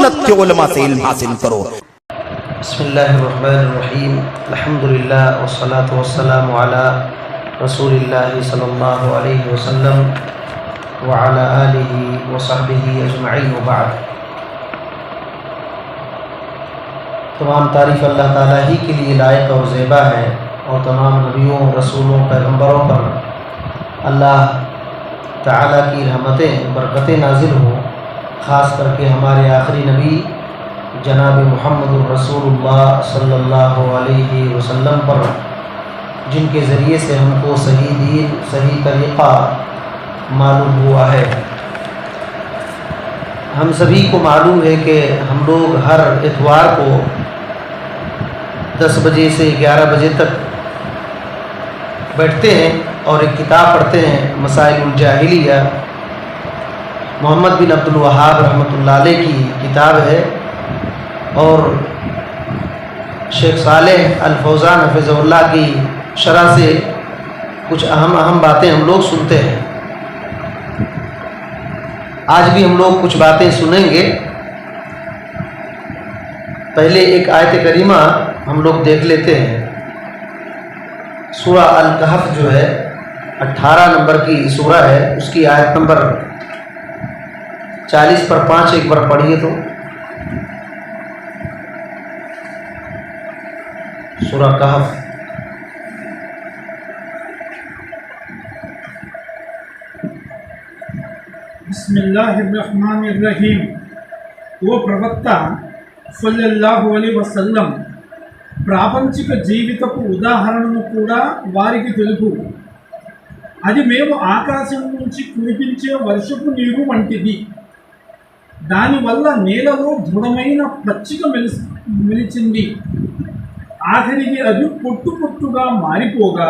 سنت کے علماء سے علم حاصل کرو۔ بسم اللہ الرحمن الرحیم، الحمدللہ والصلاة والسلام علی رسول اللہ صلی اللہ علیہ وسلم وعلی آلہ وصحبہ اجمعین وبعد۔ تمام تعریف اللہ تعالیٰ ہی کے لیے لائق اور زیبا ہے، اور تمام نبیوں، رسولوں، پیغمبروں پر اللہ تعالیٰ کی رحمتیں، برکتیں نازل ہوں، خاص کر کے ہمارے آخری نبی جناب محمد الرسول اللہ صلی اللہ علیہ وسلم پر، جن کے ذریعے سے ہم کو صحیح دین، صحیح طریقہ معلوم ہوا ہے۔ ہم سبھی کو معلوم ہے کہ ہم لوگ ہر اتوار کو 10 بجے سے 11 بجے تک بیٹھتے ہیں اور ایک کتاب پڑھتے ہیں، مسائل الجاہلیہ، محمد بن عبد الوہاب رحمۃ اللہ علیہ کی کتاب ہے، اور شیخ صالح الفوزان حفظہ اللہ کی شرح سے کچھ اہم باتیں ہم لوگ سنتے ہیں۔ آج بھی ہم لوگ کچھ باتیں سنیں گے۔ پہلے ایک آیت کریمہ ہم لوگ دیکھ لیتے ہیں۔ سورہ الکہف جو ہے 18 نمبر کی سورہ ہے، اس کی آیت نمبر 40 پر 5 ایک بار پڑھیے تو۔ سورہ کہف بسم اللہ الرحمن الرحیم۔ ఓ ప్రవక్త సల్లల్లాహు అలైహి వసల్లం, ప్రాపంచిక జీవితపు ఉదాహరణను కూడా వారికి తెలుపు. అది మేము ఆకాశం నుంచి కురిపించే వర్షపు నీరు వంటిది. దానివల్ల నేలలో దృఢమైన పచ్చిక మెలిచింది. ఆఖరికి అది పొట్టు పొట్టుగా మారిపోగా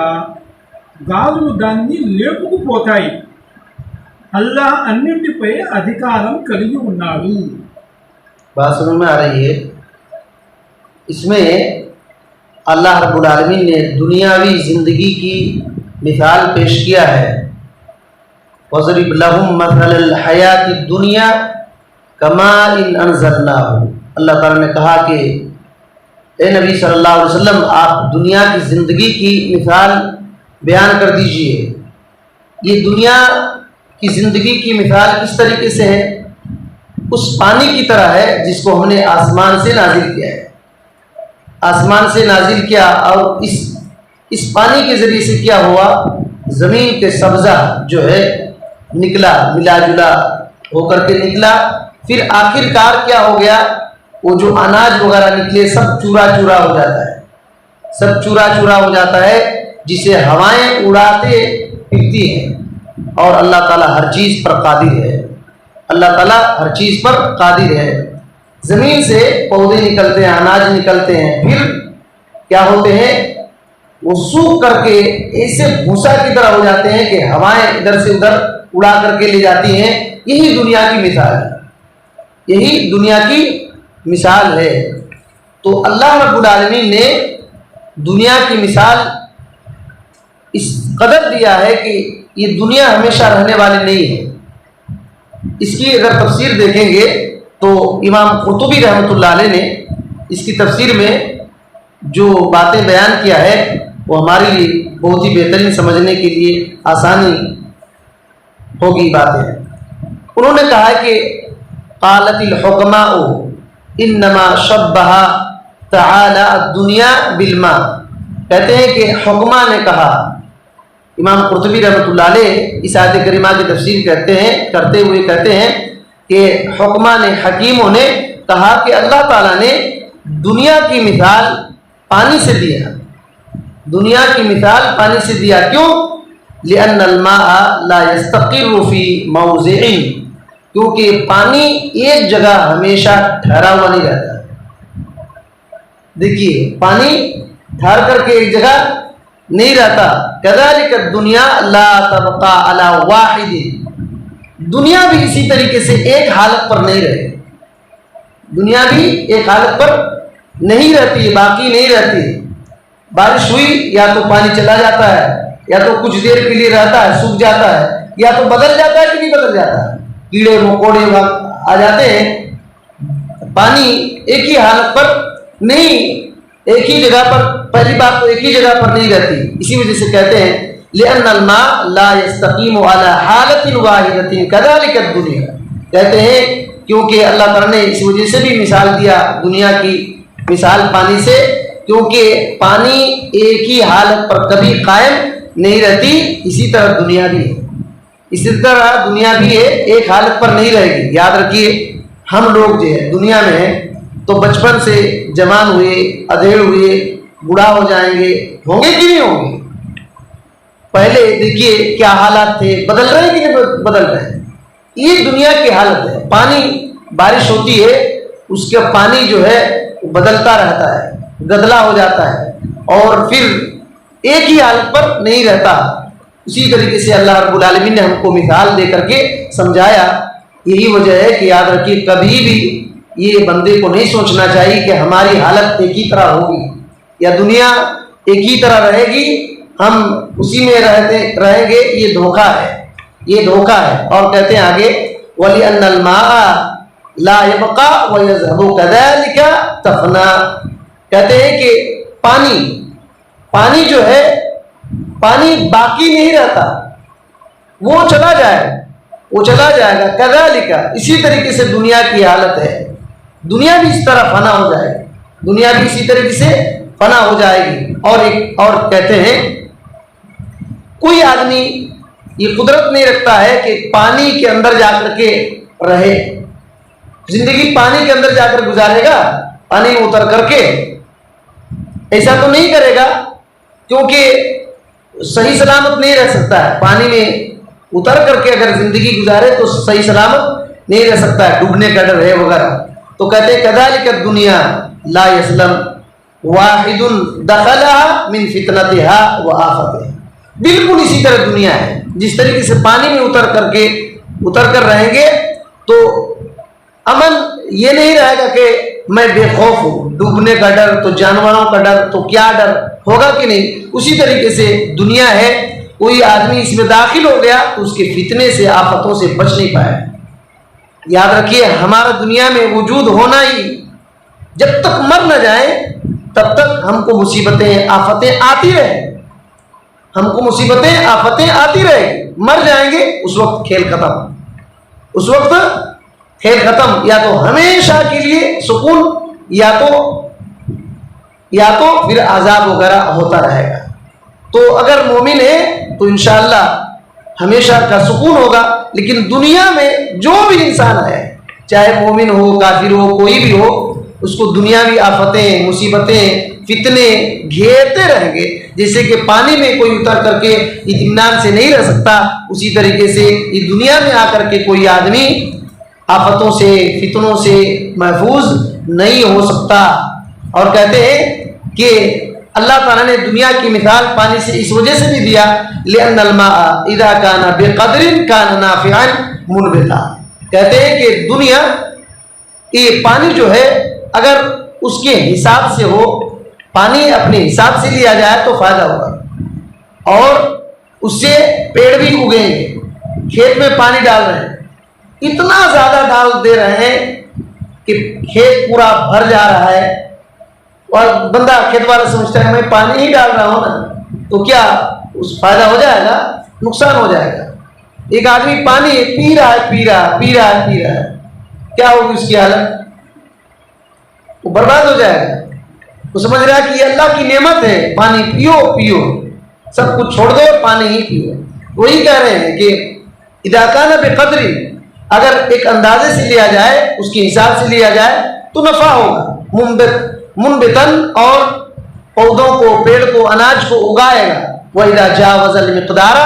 గాలులు దాన్ని లేపుకుపోతాయి. అల్లాహ్ అన్నింటిపై అధికారం కలిగి ఉన్నాడు. بات سمجھ میں آ رہی ہے؟ اس میں اللہ رب العالمین نے دنیاوی زندگی کی مثال پیش کیا ہے۔ وَضْرِبْ لَهُمْ مَثَلَ الْحَيَاةِ الدُّنْيَا كَمَاءٍ أَنزَلْنَاهُ۔ اللہ تعالیٰ نے کہا کہ اے نبی صلی اللہ علیہ وسلم، آپ دنیا کی زندگی کی مثال بیان کر دیجئے۔ یہ دنیا کی زندگی کی مثال کس طریقے سے ہے؟ اس پانی کی طرح ہے جس کو ہم نے آسمان سے نازل کیا ہے۔ آسمان سے نازل کیا، اور اس پانی کے ذریعے سے کیا ہوا؟ زمین کے سبزہ جو ہے نکلا، ملا جلا ہو کر کے نکلا، پھر آخر کار کیا ہو گیا؟ وہ جو اناج وغیرہ نکلے سب چورا چورا ہو جاتا ہے، سب چورا چورا ہو جاتا ہے، جسے ہوائیں اڑاتے پھرتی ہیں۔ اور اللہ تعالیٰ ہر چیز پر قادر ہے، اللہ تعالیٰ ہر چیز پر قادر ہے۔ زمین سے پودے نکلتے ہیں، اناج نکلتے ہیں، پھر کیا ہوتے ہیں؟ وہ سوکھ کر کے ایسے بھوسا کی طرح ہو جاتے ہیں کہ ہوائیں ادھر سے ادھر اڑا کر کے لے جاتی ہیں۔ یہی دنیا کی مثال ہے، یہی دنیا کی مثال ہے۔ تو اللہ رب العالمین نے دنیا کی مثال اس قدر دیا ہے کہ یہ دنیا ہمیشہ رہنے والی نہیں ہے۔ اس کی اگر تفسیر دیکھیں گے تو امام قرطبی رحمۃ اللہ علیہ نے اس کی تفسیر میں جو باتیں بیان کیا ہے وہ ہمارے لیے بہت ہی بہترین سمجھنے کے لیے آسانی ہوگی باتیں۔ انہوں نے کہا کہ قالت الحکماء انما شبہ تعالی الدنیا بالماء، کہتے ہیں کہ حکماء نے کہا، امام قرطبی رحمۃ اللہ علیہ اس آیت کریمہ کی تفسیر کرتے ہوئے کہتے ہیں کہ حکماء نے، حکیموں نے کہا کہ اللہ تعالیٰ نے دنیا کی مثال پانی سے دیا، دنیا کی مثال پانی سے دیا۔ کیوں؟ لأن الماء لا يستقر في موضع، کیونکہ پانی ایک جگہ ہمیشہ ٹھہرا ہوا نہیں رہتا۔ دیکھیے، پانی ٹھہر کر کے ایک جگہ نہیں رہتا۔ كذلك الدنيا لا تبقى على واحد، دنیا بھی اسی طریقے سے ایک حالت پر نہیں رہتی، دنیا بھی ایک حالت پر نہیں رہتی، باقی نہیں رہتی۔ بارش ہوئی یا تو پانی چلا جاتا ہے، یا تو کچھ دیر کے لیے رہتا ہے، سوکھ جاتا ہے، یا تو بدل جاتا ہے کہ نہیں بدل جاتا ہے۔ کیڑے مکوڑے آ جاتے ہیں، پانی ایک ہی حالت پر نہیں، ایک ہی جگہ پر، پہلی بات تو ایک ہی جگہ پر نہیں رہتی، اسی وجہ سے کہتے ہیں لأن الماء لا يستقيم على حالة واحدة كذلك الدنيا، کہتے ہیں کیونکہ اللہ تعالیٰ نے اس وجہ سے بھی مثال دیا دنیا کی مثال پانی سے، کیونکہ پانی ایک ہی حالت پر کبھی قائم نہیں رہتی، اسی طرح دنیا بھی ہے، اسی طرح دنیا بھی ہے، ایک حالت پر نہیں رہے گی۔ یاد رکھیے ہم لوگ جو ہے دنیا میں ہیں تو بچپن سے جوان ہوئے، ادھیڑ ہوئے، بوڑھا ہو جائیں گے، ہوں گے کہ نہیں ہوں گے؟ پہلے دیکھیے کیا حالات تھے، بدل رہے ہیں کہ نہیں بدل رہے ہیں؟ یہ دنیا کی حالت ہے۔ پانی بارش ہوتی ہے، اس کا پانی جو ہے بدلتا رہتا ہے، گدلا ہو جاتا ہے اور پھر ایک ہی حالت پر نہیں رہتا۔ اسی طریقے سے اللہ رب العالمین نے ہم کو مثال دے کر کے سمجھایا۔ یہی وجہ ہے کہ یاد رکھیے کبھی بھی یہ بندے کو نہیں سوچنا چاہیے کہ ہماری حالت ایک ہی طرح ہوگی یا دنیا ایک ہی طرح رہے گی، ہم اسی میں رہیں گے، یہ دھوکہ ہے، یہ دھوکہ ہے۔ اور کہتے ہیں آگے وَلِأَنَّ الْمَاءَ لَا يَبْقَى وَيَذْهَبُ كَذَلِكَ تَفْنَى، کہتے ہیں کہ پانی جو ہے پانی باقی نہیں رہتا، وہ چلا جائے گا کذالک، اسی طریقے سے دنیا کی حالت ہے، دنیا بھی اس طرح فنا ہو جائے گی، دنیا بھی اسی طریقے سے فنا ہو جائے گی۔ اور کہتے ہیں کوئی آدمی یہ قدرت نہیں رکھتا ہے کہ پانی کے اندر جا کر کے رہے، زندگی پانی کے اندر جا کر گزارے گا، پانی میں اتر کر کے، ایسا تو نہیں کرے گا، کیونکہ صحیح سلامت نہیں رہ سکتا ہے، پانی میں اتر کر کے اگر زندگی گزارے تو صحیح سلامت نہیں رہ سکتا ہے، ڈوبنے کا ڈر ہے وغیرہ۔ تو کہتے ہیں کذالک الدنیا لا یسلم واحد دخلها من فتنتها وآفتها، بالکل اسی طرح دنیا ہے، جس طریقے سے پانی میں اتر کر رہیں گے تو امن یہ نہیں رہے گا کہ میں بے خوف ہوں، ڈوبنے کا ڈر تو جانوروں کا ڈر تو کیا ڈر ہوگا کہ نہیں، اسی طریقے سے دنیا ہے، کوئی آدمی اس میں داخل ہو گیا تو اس کے فتنے سے آفتوں سے بچ نہیں پائے۔ یاد رکھیے ہمارا دنیا میں وجود ہونا ہی، جب تک مر نہ جائیں تب تک ہم کو مصیبتیں آفتیں آتی رہیں، ہم کو مصیبتیں آفتیں آتی رہیں، مر جائیں گے اس وقت کھیل ختم، اس وقت کھیل ختم، یا تو ہمیشہ کے لیے سکون یا تو پھر عذاب وغیرہ ہوتا رہے گا۔ تو اگر مومن ہے تو انشاءاللہ ہمیشہ کا سکون ہوگا، لیکن دنیا میں جو بھی انسان ہے چاہے مومن ہو کافر ہو کوئی بھی ہو، اس کو دنیاوی آفتیں مصیبتیں فتنے گھیرتے رہیں گے، جیسے کہ پانی میں کوئی اتر کر کے اطمینان سے نہیں رہ سکتا، اسی طریقے سے یہ دنیا میں آ کر کے کوئی آدمی آفتوں سے فتنوں سے محفوظ نہیں ہو سکتا۔ اور کہتے ہیں کہ اللہ تعالیٰ نے دنیا کی مثال پانی سے اس وجہ سے بھی دیا لأن الماء اذا كان بقدر كان نافعا منبتا، کہتے ہیں کہ دنیا یہ پانی جو ہے اگر اس کے حساب سے ہو، پانی اپنے حساب سے لیا جائے تو فائدہ ہوگا، اور اس سے پیڑ بھی اگیں گے۔ کھیت میں پانی ڈال رہے ہیں، اتنا زیادہ ڈال دے رہے ہیں کہ کھیت پورا بھر جا رہا ہے، اور بندہ کھیت والا سمجھتا ہے میں پانی ہی ڈال رہا ہوں نا، تو کیا اس فائدہ ہو جائے گا؟ نقصان ہو جائے گا۔ ایک آدمی پانی پی رہا ہے، کیا ہوگی اس کی حالت؟ وہ برباد ہو جائے گا۔ وہ سمجھ رہا ہے کہ یہ اللہ کی نعمت ہے، پانی پیو، سب کچھ چھوڑ دو پانی ہی پیو۔ وہی کہہ رہے ہیں کہ اذا کان بقدر، اگر ایک اندازے سے لیا جائے، اس کے حساب سے لیا جائے تو نفع ہوگا، منبتن، اور پودوں کو پیڑ کو اناج کو اگائے گا۔ وَإِذَا جَاوَزَ الْمِقْدَارَ،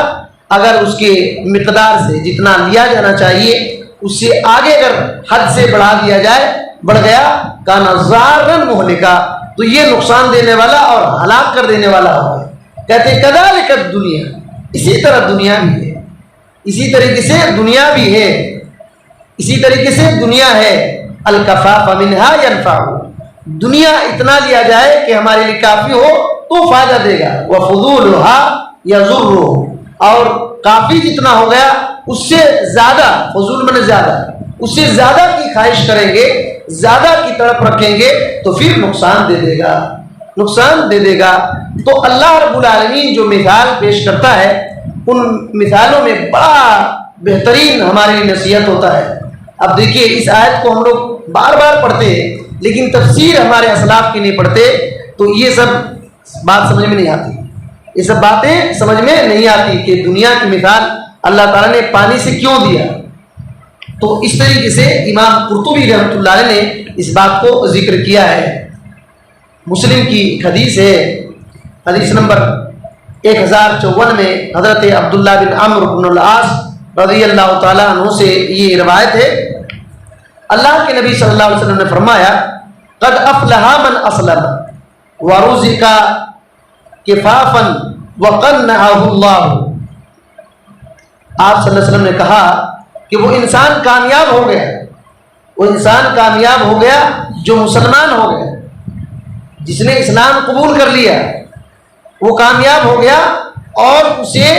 اگر اس کے مقدار سے جتنا لیا جانا چاہیے اس سے آگے اگر حد سے بڑھا دیا جائے، بڑھ گیا، کان ضارًا مہلکا، تو یہ نقصان دینے والا اور ہلاک کر دینے والا ہوگا۔ کہتے ہیں کذالک الدنیا، اسی طرح دنیا بھی ہے، اسی طریقے سے دنیا بھی ہے، اسی طریقے سے دنیا ہے۔ الکفاف منہا ینفع، دنیا اتنا لیا جائے کہ ہمارے لیے کافی ہو تو فائدہ دے گا، وفضولھا یضر، اور کافی جتنا ہو گیا اس سے زیادہ، فضول من زیادہ، اس سے زیادہ کی خواہش کریں گے، زیادہ کی تڑپ رکھیں گے تو پھر نقصان دے دے گا، نقصان دے دے گا۔ تو اللہ رب العالمین جو مثال پیش کرتا ہے ان مثالوں میں بڑا بہترین ہمارے لیے نصیحت ہوتا ہے۔ اب دیکھیے اس آیت کو ہم لوگ بار بار پڑھتے ہیں لیکن تفسیر ہمارے اسلاف کی نہیں پڑھتے، تو یہ سب بات سمجھ میں نہیں آتی، یہ سب باتیں سمجھ میں نہیں آتی کہ دنیا کی مثال اللہ تعالیٰ نے پانی سے کیوں دیا۔ تو اس طریقے سے امام قرطبی رحمۃ اللہ علیہ نے اس بات کو ذکر کیا ہے۔ مسلم کی حدیث ہے، حدیث نمبر 1054 میں حضرت عبداللہ بن عمرو بن العاص رضی اللہ تعالیٰ عنہ سے یہ روایت ہے، اللہ کے نبی صلی اللہ علیہ وسلم نے فرمایا قد افلح من اسلم ورزق کفافا وقنعه اللہ۔ آپ صلی اللہ علیہ وسلم نے کہا کہ وہ انسان کامیاب ہو گیا، وہ انسان کامیاب ہو گیا جو مسلمان ہو گیا، جس نے اسلام قبول کر لیا، وہ کامیاب ہو گیا اور اسے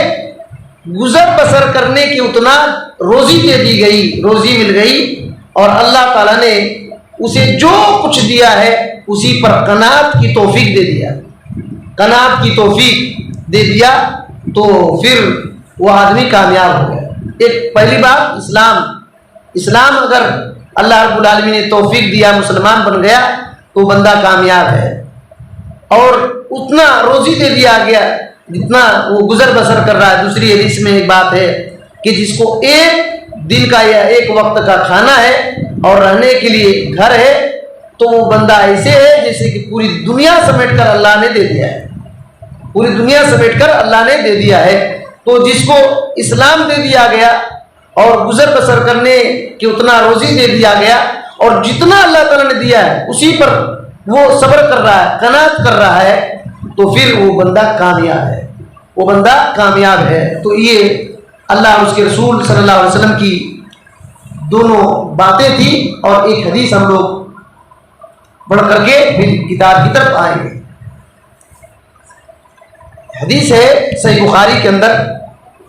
گزر بسر کرنے کی اتنا روزی دے دی گئی، روزی مل گئی، اور اللہ تعالیٰ نے اسے جو کچھ دیا ہے اسی پر قناعت کی توفیق دے دیا، قناعت کی توفیق دے دیا، تو پھر وہ آدمی کامیاب ہو گیا۔ ایک پہلی بات اسلام اگر اللہ رب العالمین نے توفیق دیا، مسلمان بن گیا تو بندہ کامیاب ہے، اور اتنا روزی دے دیا گیا جتنا وہ گزر بسر کر رہا ہے۔ دوسری حدیث میں ایک بات ہے کہ جس کو ایک دن کا یا ایک وقت کا کھانا ہے اور رہنے کے لیے گھر ہے تو وہ بندہ ایسے ہے جیسے کہ پوری دنیا سمیٹ کر اللہ نے دے دیا ہے، پوری دنیا سمیٹ کر اللہ نے دے دیا ہے۔ تو جس کو اسلام دے دیا گیا اور گزر بسر کرنے کی اتنا روزی دے دیا گیا، اور جتنا اللہ تعالیٰ نے دیا ہے اسی پر وہ صبر کر رہا ہے، قناعت کر رہا ہے، تو پھر وہ بندہ کامیاب ہے، وہ بندہ کامیاب ہے۔ تو یہ اللہ اور اس کے رسول صلی اللہ علیہ وسلم کی دونوں باتیں تھیں، اور ایک حدیث ہم لوگ پڑھ کر کے پھر کتاب کی طرف آئیں گے۔ حدیث ہے صحیح بخاری کے اندر،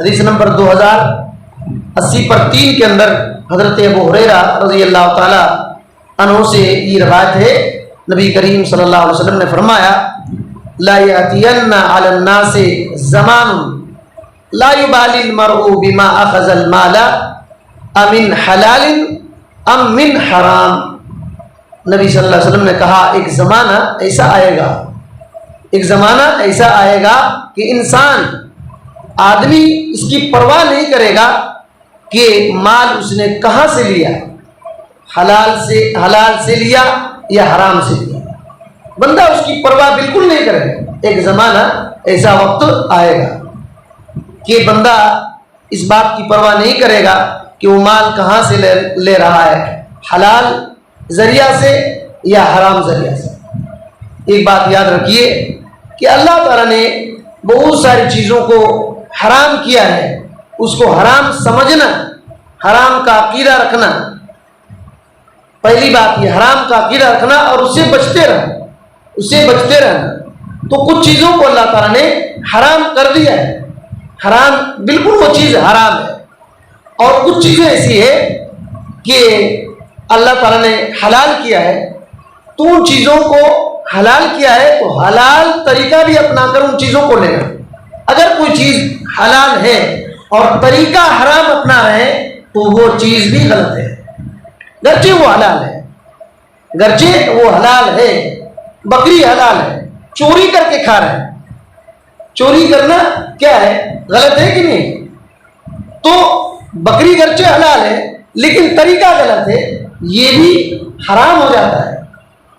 حدیث نمبر 2080/3 کے اندر حضرت ابو ہریرہ رضی اللہ تعالی عنہ سے یہ روایت ہے، نبی کریم صلی اللہ علیہ وسلم نے فرمایا لا یأتین علی الناس زمان لا یبالی المرء بما اخذ المال امن حلال ام من حرام۔ نبی صلی اللہ علیہ وسلم نے کہا ایک زمانہ ایسا آئے گا، ایک زمانہ ایسا آئے گا کہ انسان، آدمی اس کی پرواہ نہیں کرے گا کہ مال اس نے کہاں سے لیا، حلال سے لیا یا حرام سے لیا، بندہ اس کی پرواہ بالکل نہیں کرے گا۔ ایک زمانہ ایسا وقت آئے گا کہ بندہ اس بات کی پرواہ نہیں کرے گا کہ وہ مال کہاں سے لے رہا ہے، حلال ذریعہ سے یا حرام ذریعہ سے۔ ایک بات یاد رکھیے کہ اللہ تعالیٰ نے بہت ساری چیزوں کو حرام کیا ہے، اس کو حرام سمجھنا، حرام کا عقیدہ رکھنا، پہلی بات یہ حرام کا عقیدہ رکھنا اور اس سے بچتے رہنا، اس سے بچتے رہنا۔ تو کچھ چیزوں کو اللہ تعالیٰ نے حرام کر دیا ہے، حرام بالکل وہ چیز حرام ہے، اور کچھ چیزیں ایسی ہے کہ اللہ تعالیٰ نے حلال کیا ہے، تو ان چیزوں کو حلال کیا ہے تو حلال طریقہ بھی اپنا کر ان چیزوں کو لینا۔ اگر کوئی چیز حلال ہے اور طریقہ حرام اپنا رہے تو وہ چیز بھی غلط ہے، گرچہ وہ حلال ہے، گرچہ وہ حلال ہے۔ بکری حلال ہے، چوری کر کے کھا رہے ہیں، چوری کرنا کیا ہے، غلط ہے کہ نہیں؟ تو بکری گرچہ حلال ہے لیکن طریقہ غلط ہے، یہ بھی حرام ہو جاتا ہے،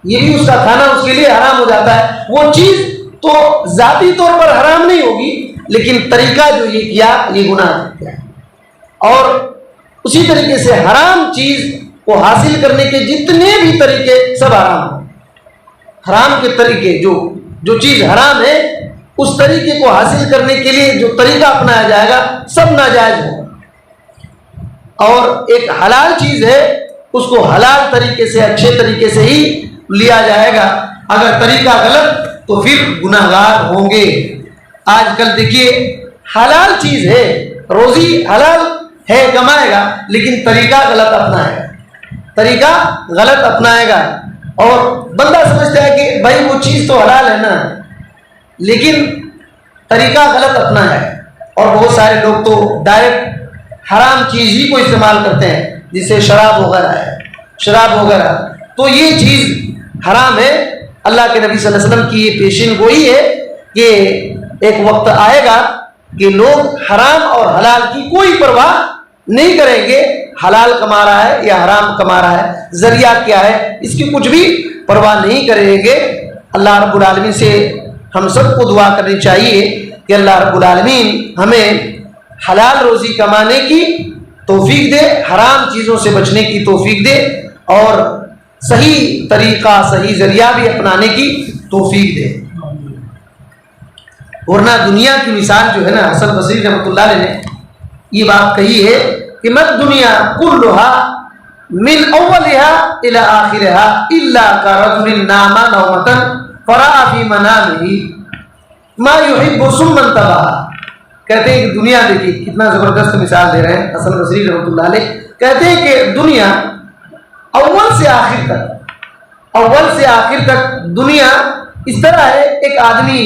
یہ بھی اس کا کھانا اس کے لیے حرام ہو جاتا ہے۔ وہ چیز تو ذاتی طور پر حرام نہیں ہوگی لیکن طریقہ جو یہ کیا یہ گناہ کیا ہے۔ اور اسی طریقے سے حرام چیز کو حاصل کرنے کے جتنے بھی طریقے سب حرام ہیں، حرام کے طریقے جو چیز حرام ہے اس طریقے کو حاصل کرنے کے لیے جو طریقہ اپنایا جائے گا سب ناجائز ہوگا، اور ایک حلال چیز ہے اس کو حلال طریقے سے اچھے طریقے سے ہی لیا جائے گا، اگر طریقہ غلط تو پھر گناہگار ہوں گے۔ آج کل دیکھیے حلال چیز ہے، روزی حلال ہے کمائے گا لیکن طریقہ غلط اپنائے گا، طریقہ غلط اپنائے گا، اور بندہ سمجھتا ہے کہ بھائی وہ چیز تو حلال ہے نا، لیکن طریقہ غلط اپنا ہے۔ اور بہت سارے لوگ تو ڈائریکٹ حرام چیز ہی کو استعمال کرتے ہیں، جسے شراب وغیرہ ہے، شراب وغیرہ، تو یہ چیز حرام ہے۔ اللہ کے نبی صلی اللہ علیہ وسلم کی یہ پیشین گوئی ہے کہ ایک وقت آئے گا کہ لوگ حرام اور حلال کی کوئی پرواہ نہیں کریں گے، حلال کما رہا ہے یا حرام کما رہا ہے، ذریعہ کیا ہے، اس کی کچھ بھی پرواہ نہیں کریں گے۔ اللہ رب العالمین سے ہم سب کو دعا کرنی چاہیے کہ اللہ رب العالمین ہمیں حلال روزی کمانے کی توفیق دے، حرام چیزوں سے بچنے کی توفیق دے، اور صحیح طریقہ صحیح ذریعہ بھی اپنانے کی توفیق دے۔ ورنہ دنیا کی مثال جو ہے نا، حسن بصری رحمۃ اللہ علیہ نے یہ بات کہی ہے کہ مت دنیا کلھا من اولها الى آخرها الا كرجل نام نومة فرأى في منامه ما يحب ثم انتبه۔ کہتے ہیں کہ دنیا، دیکھیے کتنا زبردست مثال دے رہے ہیں حسن بصری رحمۃ اللہ علیہ، کہتے ہیں کہ دنیا اول سے آخر تک دنیا اس طرح ہے، ایک آدمی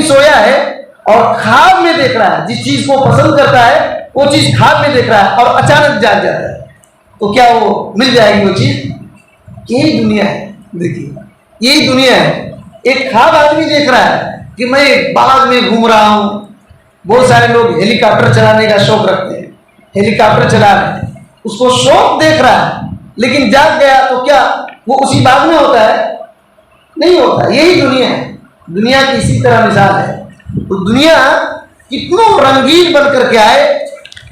سویا ہے اور خواب میں دیکھ رہا ہے، جس چیز کو پسند کرتا ہے وہ چیز خواب میں دیکھ رہا ہے اور اچانک جاگ جاتا ہے، تو کیا وہ مل جائے گی وہ چیز؟ یہی دنیا ہے، دیکھیے یہی دنیا ہے۔ ایک خواب آدمی دیکھ رہا ہے کہ میں باغ میں گھوم رہا ہوں، بہت سارے لوگ ہیلی کاپٹر چلانے کا شوق رکھتے ہیں، ہیلی کاپٹر چلا رہے ہیں، اس کو شوق دیکھ رہا ہے، لیکن جاگ گیا تو کیا وہ اسی باغ میں ہوتا ہے؟ نہیں ہوتا۔ یہی دنیا ہے، دنیا کی اسی طرح مثال ہے۔ تو دنیا کتنوں رنگین بن کر کے آئے،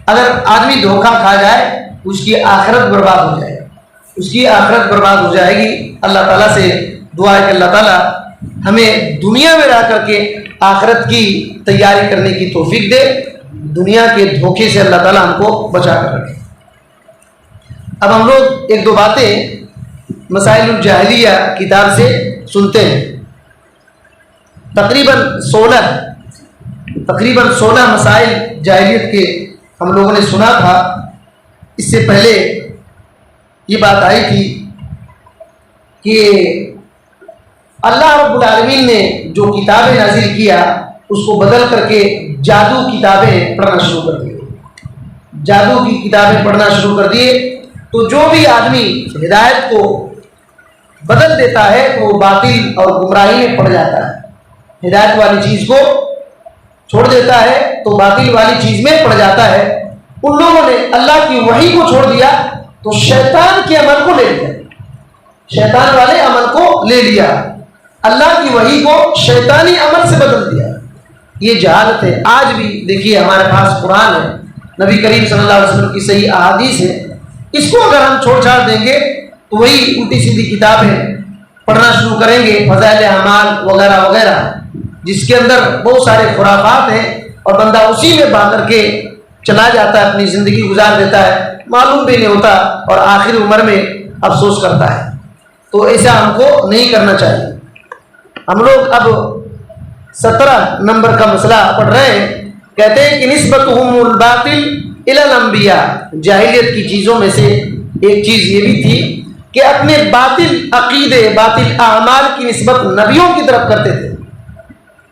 اگر آدمی دھوکہ کھا جائے اس کی آخرت برباد ہو جائے گی، اس کی آخرت برباد ہو جائے گی۔ اللہ تعالیٰ سے دعا ہے کہ اللہ تعالیٰ ہمیں دنیا میں رہ کر کے آخرت کی تیاری کرنے کی توفیق دے، دنیا کے دھوکے سے اللہ تعالیٰ ہم کو بچا کر رکھے۔ اب ہم لوگ ایک دو باتیں مسائل الجاہلیہ کتاب سے سنتے ہیں۔ تقریباً 16 مسائل جاہلیت کے ہم لوگوں نے سنا تھا۔ اس سے پہلے یہ بات آئی تھی کہ اللہ رب العالمین نے جو کتابیں نازل کیا اس کو بدل کر کے جادو کتابیں پڑھنا شروع کر دیے، جادو کی کتابیں پڑھنا شروع کر دیے۔ تو جو بھی آدمی ہدایت کو بدل دیتا ہے تو وہ باطل اور گمراہی میں پڑ جاتا ہے، ہدایت والی چیز کو چھوڑ دیتا ہے تو باطل والی چیز میں پڑ جاتا ہے۔ ان لوگوں نے اللہ کی وحی کو چھوڑ دیا تو شیطان کے عمل کو لے لیا، شیطان والے عمل کو لے لیا، اللہ کی وحی کو شیطانی عمل سے بدل دیا۔ یہ جہالت ہے۔ آج بھی دیکھیے ہمارے پاس قرآن ہے، نبی کریم صلی اللہ علیہ وسلم کی صحیح احادیث ہے، اس کو اگر ہم چھوڑ چھاڑ دیں گے تو وہی الٹی سیدھی کتابیں پڑھنا شروع کریں گے، فضائل اعمال وغیرہ وغیرہ، جس کے اندر بہت سارے خرافات ہیں، اور بندہ اسی میں بہہ کر کے چلا جاتا ہے، اپنی زندگی گزار دیتا ہے، معلوم بھی نہیں ہوتا، اور آخر عمر میں افسوس کرتا ہے۔ تو ایسا ہم کو نہیں کرنا چاہیے۔ ہم لوگ اب 17 نمبر کا مسئلہ پڑھ رہے ہیں۔ کہتے ہیں کہ نسبتہم الباطل الی الانبیاء، جاہلیت کی چیزوں میں سے ایک چیز یہ بھی تھی کہ اپنے باطل عقیدے، باطل اعمال کی نسبت نبیوں کی طرف کرتے تھے،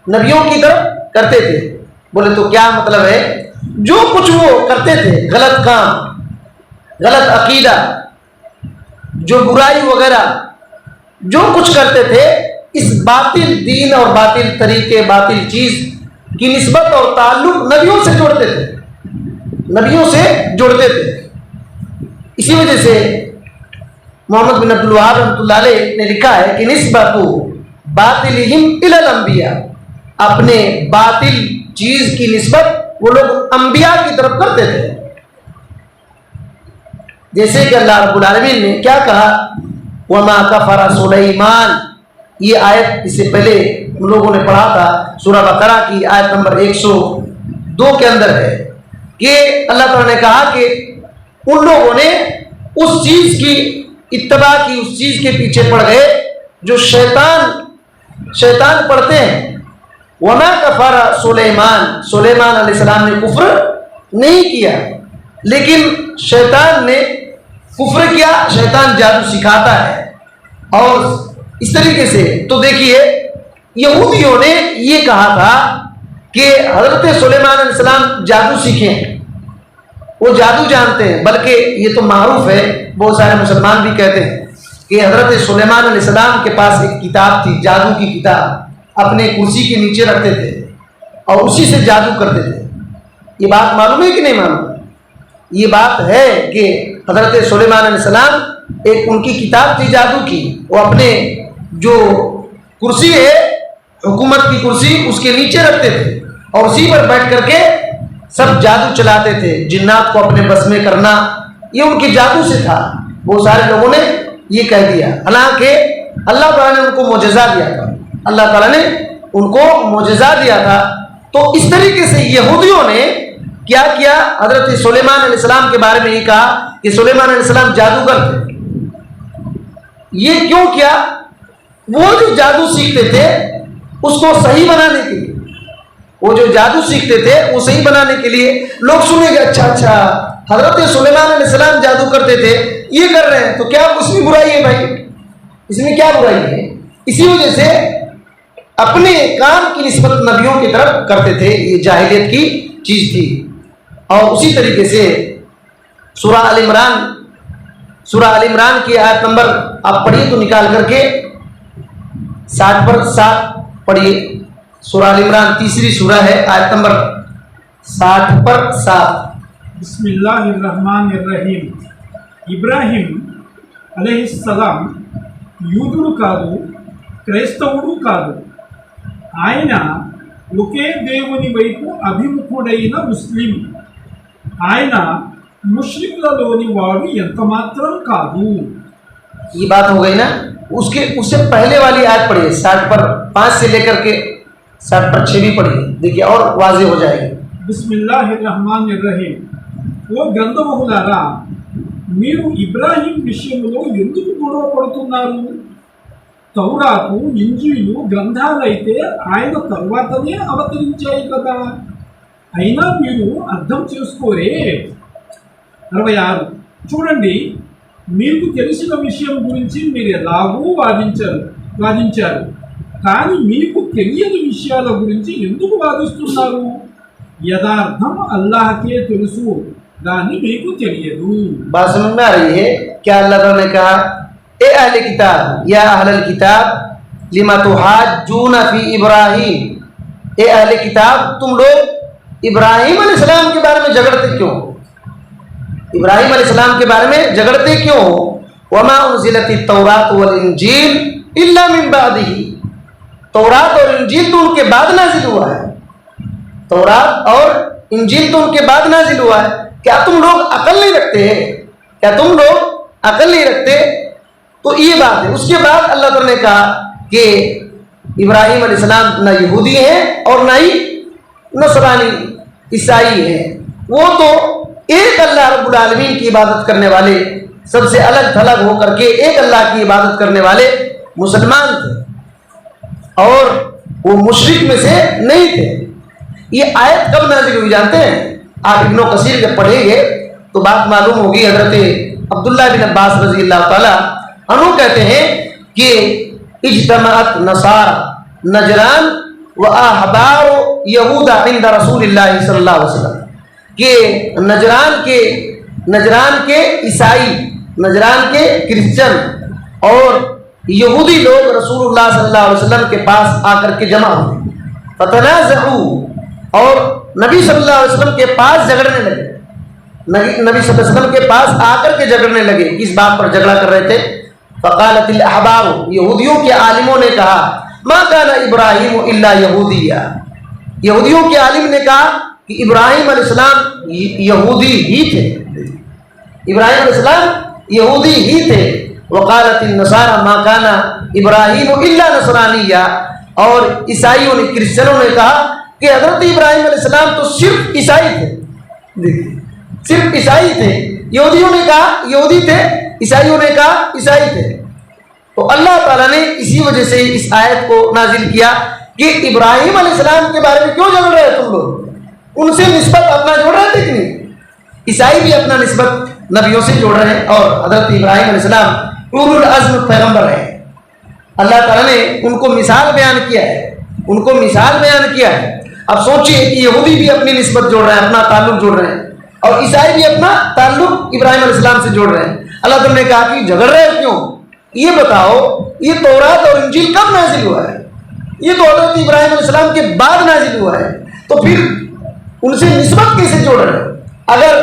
نبیوں کی طرف کرتے تھے۔ بولے تو کیا مطلب ہے؟ جو کچھ وہ کرتے تھے، غلط کام، غلط عقیدہ، جو برائی وغیرہ جو کچھ کرتے تھے، اس باطل دین اور باطل طریقے، باطل چیز کی نسبت اور تعلق نبیوں سے جوڑتے تھے، نبیوں سے جوڑتے تھے۔ اسی وجہ سے محمد بن عبد الوہاب رحمۃ اللہ علیہ نے لکھا ہے کہ نسبت باطلہم الی الانبیاء، اپنے باطل چیز کی نسبت وہ لوگ انبیاء کی طرف کرتے تھے۔ جیسے کہ اللہ رب العالمین نے کیا کہا، وما کفر سلیمان، یہ آیت اس سے پہلے ہم لوگوں نے پڑھا تھا، سورہ بقرہ کی آیت نمبر 102 کے اندر ہے کہ اللہ تعالیٰ نے کہا کہ ان لوگوں نے اس چیز کی اتباع کی، اس چیز کے پیچھے پڑ گئے جو شیطان پڑھتے ہیں۔ وما کفر سلیمان، سلیمان علیہ السلام نے کفر نہیں کیا، لیکن شیطان نے کفر کیا، شیطان جادو سکھاتا ہے۔ اور اس طریقے سے تو دیکھیے یہودیوں نے یہ کہا تھا کہ حضرت سلیمان علیہ السلام جادو سیکھے ہیں، وہ جادو جانتے ہیں، بلکہ یہ تو معروف ہے، بہت سارے مسلمان بھی کہتے ہیں کہ حضرت سلیمان علیہ السلام کے پاس ایک کتاب تھی، جادو کی کتاب، اپنے کرسی کے نیچے رکھتے تھے اور اسی سے جادو کرتے تھے۔ یہ بات معلوم ہے کہ نہیں معلوم؟ یہ بات ہے کہ حضرت سلیمان علیہ السلام ایک ان کی کتاب تھی جادو کی، وہ اپنے جو کرسی ہے حکومت کی کرسی اس کے نیچے رکھتے تھے اور اسی پر بیٹھ کر کے سب جادو چلاتے تھے، جنات کو اپنے بس میں کرنا، یہ ان کے جادو سے تھا۔ بہت سارے لوگوں نے یہ کہہ دیا، حالانکہ اللہ تعالیٰ نے ان کو معجزہ دیا تھا، اللہ تعالیٰ نے ان کو معجزہ دیا تھا۔ تو اس طریقے سے یہودیوں نے کیا کیا، حضرت سلیمان علیہ السلام کے بارے میں یہ کہا کہ سلیمان علیہ السلام جادوگر تھے۔ یہ کیوں کیا؟ وہ جو جادو سیکھتے تھے اس کو صحیح بنانے کے لیے، وہ جو جادو سیکھتے تھے وہ صحیح بنانے کے لیے لوگ سنیں گے، اچھا حضرت سلیمان علیہ السلام جادو کرتے تھے، یہ کر رہے ہیں تو کیا اس میں برائی ہے؟ بھائی اس میں کیا برائی ہے؟ اسی وجہ سے اپنے کام کی نسبت نبیوں کی طرف کرتے تھے، یہ جاہلیت کی چیز تھی۔ اور اسی طریقے سے سورہ آل عمران کی آیت نمبر آپ پڑھیے تو نکال کر کے 60 پر 7 پڑھیے۔ سورہ آل عمران تیسری سورہ ہے، آیت نمبر 60 پر 7۔ بسم اللہ الرحمن الرحیم۔ ఇబ్రాహీం అలైహిస్సలాం యూదుడు కాదు, క్రైస్తవుడు కాదు. ఆయన ఒకే దేవుని వైపు అభిముఖుడైన ముస్లిం. ఆయన ముష్రికులలోని వాడు ఎంత మాత్రం కాదు. یہ بات ہو گئی نا، اس سے پہلے والی آیت پڑھیے 60 پر 5 سے لے کر کے 60 پر 6 بھی పడియే، دیکھیے اور واضح ہو جائے گی۔ بسم اللہ الرحمن الرحیم۔ ఓ గ్రంథములారా, మీరు ఇబ్రాహీం విషయంలో ఎందుకు గొడవ పడుతున్నారు? తౌరాతు, ఇంజీలు గ్రంథాలైతే ఆయన తరువాతనే అవతరించాయి కదా, అయినా మీరు అర్థం చేసుకోరే। 66 చూడండి, మీకు తెలిసిన విషయం గురించి మీరు ఎలాగూ వాదించారు, కానీ మీకు తెలియని విషయాల గురించి ఎందుకు వాదిస్తున్నారు? యథార్థం అల్లాహకే తెలుసు, దాన్ని మీకు తెలియదు। بات سمجھ میں آ رہی ہے؟ کیا اللہ تعالیٰ نے کہا اے اہل کتاب یا اہل الکتاب لما تحاجون فی ابراہیم، اے اہل کتاب تم لوگ ابراہیم علیہ السلام کے بارے میں جھگڑتے کیوں؟ ابراہیم علیہ السلام کے بارے میں جھگڑتے کیوں؟ وما انزلت التوراۃ والانجیل الا من بعدہ، تورات اور انجیل تو ان کے بعد نازل ہوا ہے، تورات اور انجیل تو ان کے بعد نازل ہوا ہے۔ کیا تم لوگ عقل نہیں رکھتے ہیں؟ کیا تم لوگ عقل نہیں رکھتے؟ تو یہ بات ہے۔ اس کے بعد اللہ تعالیٰ نے کہا کہ ابراہیم علیہ السلام نہ یہودی ہیں اور نہ ہی نصرانی عیسائی ہیں، وہ تو ایک اللہ رب العالمین کی عبادت کرنے والے، سب سے الگ تھلگ ہو کر کے ایک اللہ کی عبادت کرنے والے مسلمان تھے اور وہ مشرک میں سے نہیں تھے۔ یہ آیت کب نازل ہوئی جانتے ہیں؟ آپ ابن کثیر جب پڑھیں گے تو بات معلوم ہوگی۔ حضرت عبداللہ بن عباس رضی اللہ تعالی عنہ کہتے ہیں کہ اجتمعت نصارى نجران و احبار یہود عند رسول اللہ صلی اللہ علیہ وسلم، کہ نجران کے عیسائی، نجران کے کرسچن اور یہودی لوگ رسول اللہ صلی اللہ علیہ وسلم کے پاس آ کر کے جمع ہوئے، فتنازعوا، اور نبی صلی اللہ علیہ وسلم کے پاس جھگڑنے لگے، نبی صلی اللہ علیہ وسلم کے پاس آ کر کے جھگڑنے لگے۔ کس بات پر جھگڑا کر رہے تھے؟ فقالت الاحبار، یہودیوں کے عالموں نے کہا ما کان ابراہیم الا یہودیا، یہودیوں کے عالم نے کہا کہ ابراہیم علیہ السلام یہودی ہی تھے، ابراہیم علیہ السلام یہودی ہی تھے۔ وقالت النصارى ما کان ابراہیم الا نصرانیا، اور عیسائیوں نے، کرسچنوں نے کہا کہ حضرت ابراہیم علیہ السلام تو صرف عیسائی تھے، صرف عیسائی تھے۔ یہودیوں نے کہا یہودی تھے، عیسائیوں نے کہا عیسائی تھے۔ تو اللہ تعالیٰ نے اسی وجہ سے اس آیت کو نازل کیا کہ ابراہیم علیہ السلام کے بارے میں کیوں جھگڑ رہے تم لوگ؟ ان سے نسبت اپنا جوڑ رہے تھے کہ نہیں؟ عیسائی بھی اپنا نسبت نبیوں سے جوڑ رہے ہیں، اور حضرت ابراہیم علیہ السلام اولو العزم پیغمبر ہیں، اللہ تعالیٰ نے ان کو مثال بیان کیا ہے، ان کو مثال بیان کیا ہے۔ اب سوچئے کہ یہودی بھی اپنی نسبت جوڑ رہے ہیں، اپنا تعلق جوڑ رہے ہیں، اور عیسائی بھی اپنا تعلق ابراہیم علیہ السلام سے جوڑ رہے ہیں۔ اللہ تعالیٰ نے کہا کہ جھگڑ رہے ہو کیوں؟ یہ بتاؤ یہ تورات اور انجیل کب نازل ہوا ہے؟ یہ تو حضرت ابراہیم علیہ السلام کے بعد نازل ہوا ہے، تو پھر ان سے نسبت کیسے جوڑ رہے ہیں؟ اگر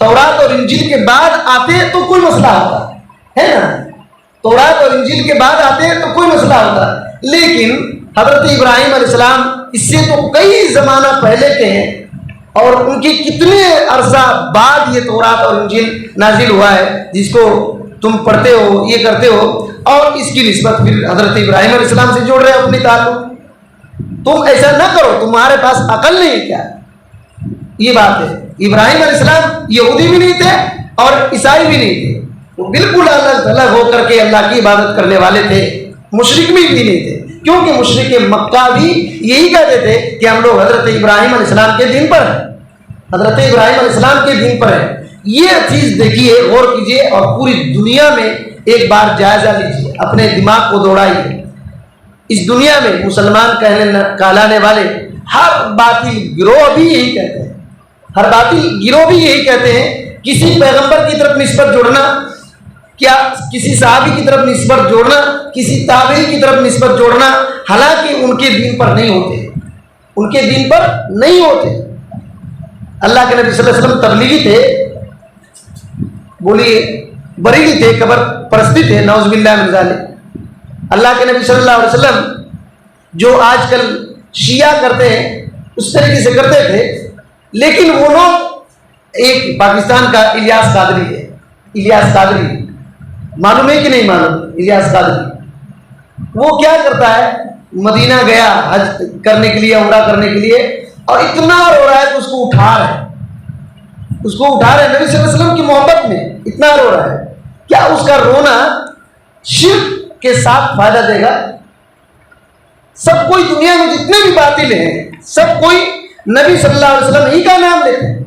تورات اور انجیل کے بعد آتے تو کوئی مسئلہ ہوتا ہے نا، تورات اور انجیل کے بعد آتے تو کوئی مسئلہ ہوتا، لیکن حضرت ابراہیم علیہ السلام اس سے تو کئی زمانہ پہلے کے ہیں، اور ان کی کتنے عرصہ بعد یہ تورات اور انجیل نازل ہوا ہے جس کو تم پڑھتے ہو، یہ کرتے ہو، اور اس کی نسبت پھر حضرت ابراہیم علیہ السلام سے جوڑ رہے ہو اپنی تعلق۔ تم ایسا نہ کرو، تمہارے پاس عقل نہیں کیا؟ یہ بات ہے۔ ابراہیم علیہ السلام یہودی بھی نہیں تھے اور عیسائی بھی نہیں تھے، وہ بالکل الگ تھلگ ہو کر کے اللہ کی عبادت کرنے والے تھے، مشرک بھی نہیں تھے، کیونکہ مشرک مکہ بھی یہی کہتے تھے کہ ہم لوگ حضرت ابراہیم علیہ السلام کے دین پر ہیں، حضرت ابراہیم علیہ السلام کے دین پر ہیں۔ یہ چیز دیکھیے، غور کیجیے، اور پوری دنیا میں ایک بار جائزہ لیجیے، اپنے دماغ کو دوڑائیے۔ اس دنیا میں مسلمان کہلانے والے ہر باطل گروہ بھی یہی کہتے ہیں، ہر باطل گروہ بھی یہی کہتے ہیں، کسی پیغمبر کی طرف نسبت جوڑنا، کیا کسی صحابی کی طرف نسبت جوڑنا، کسی تابعی کی طرف نسبت جوڑنا، حالانکہ ان کے دین پر نہیں ہوتے، ان کے دین پر نہیں ہوتے۔ اللہ کے نبی صلی اللہ علیہ وسلم تبلیغی تھے، بولیے بریلی تھے، قبر پرستی تھے، نعوذ باللہ من ذالک۔ اللہ کے نبی صلی اللہ علیہ وسلم جو آج کل شیعہ کرتے ہیں اس طریقے سے کرتے تھے، لیکن وہ لوگ ایک پاکستان کا الیاس قادری ہے، الیاس قادری معلوم ہے کہ نہیں معلوم؟ الیاس قادری وہ کیا کرتا ہے؟ مدینہ گیا حج کرنے کے لیے، عمرہ کرنے کے لیے، اور اتنا رو رہا ہے کہ اس کو اٹھا رہے ہیں، اس کو اٹھا رہے ہیں نبی صلی اللہ علیہ وسلم کی محبت میں، اتنا رو رہا ہے۔ کیا اس کا رونا شرک کے ساتھ فائدہ دے گا؟ سب کوئی دنیا میں جتنے بھی باطل ہیں، سب کوئی نبی صلی اللہ علیہ وسلم ہی کا نام لیتے ہیں،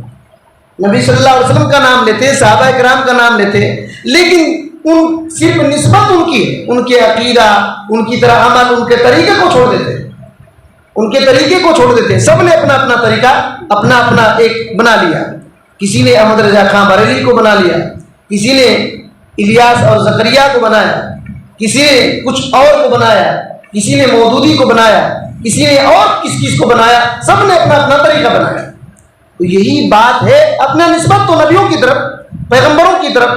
نبی صلی اللہ علیہ وسلم کا نام لیتے ہیں، صحابہ کرام کا نام لیتے ہیں، لیکن ان صرف نسبت ان کی ہے، ان کے عقیدہ، ان کی طرح عمل، ان کے طریقے کو چھوڑ دیتے ہیں، ان کے طریقے کو چھوڑ دیتے ہیں۔ سب نے اپنا اپنا طریقہ اپنا اپنا ایک بنا لیا، کسی نے احمد رضا خان بریلوی کو بنا لیا، کسی نے الیاس اور زکریا کو بنایا، کسی نے کچھ اور کو بنایا، کسی نے مودودی کو بنایا، کسی نے اور کس کو بنایا، سب نے اپنا اپنا طریقہ بنایا۔ تو یہی بات ہے، اپنا نسبت تو نبیوں کی طرف، پیغمبروں کی طرف،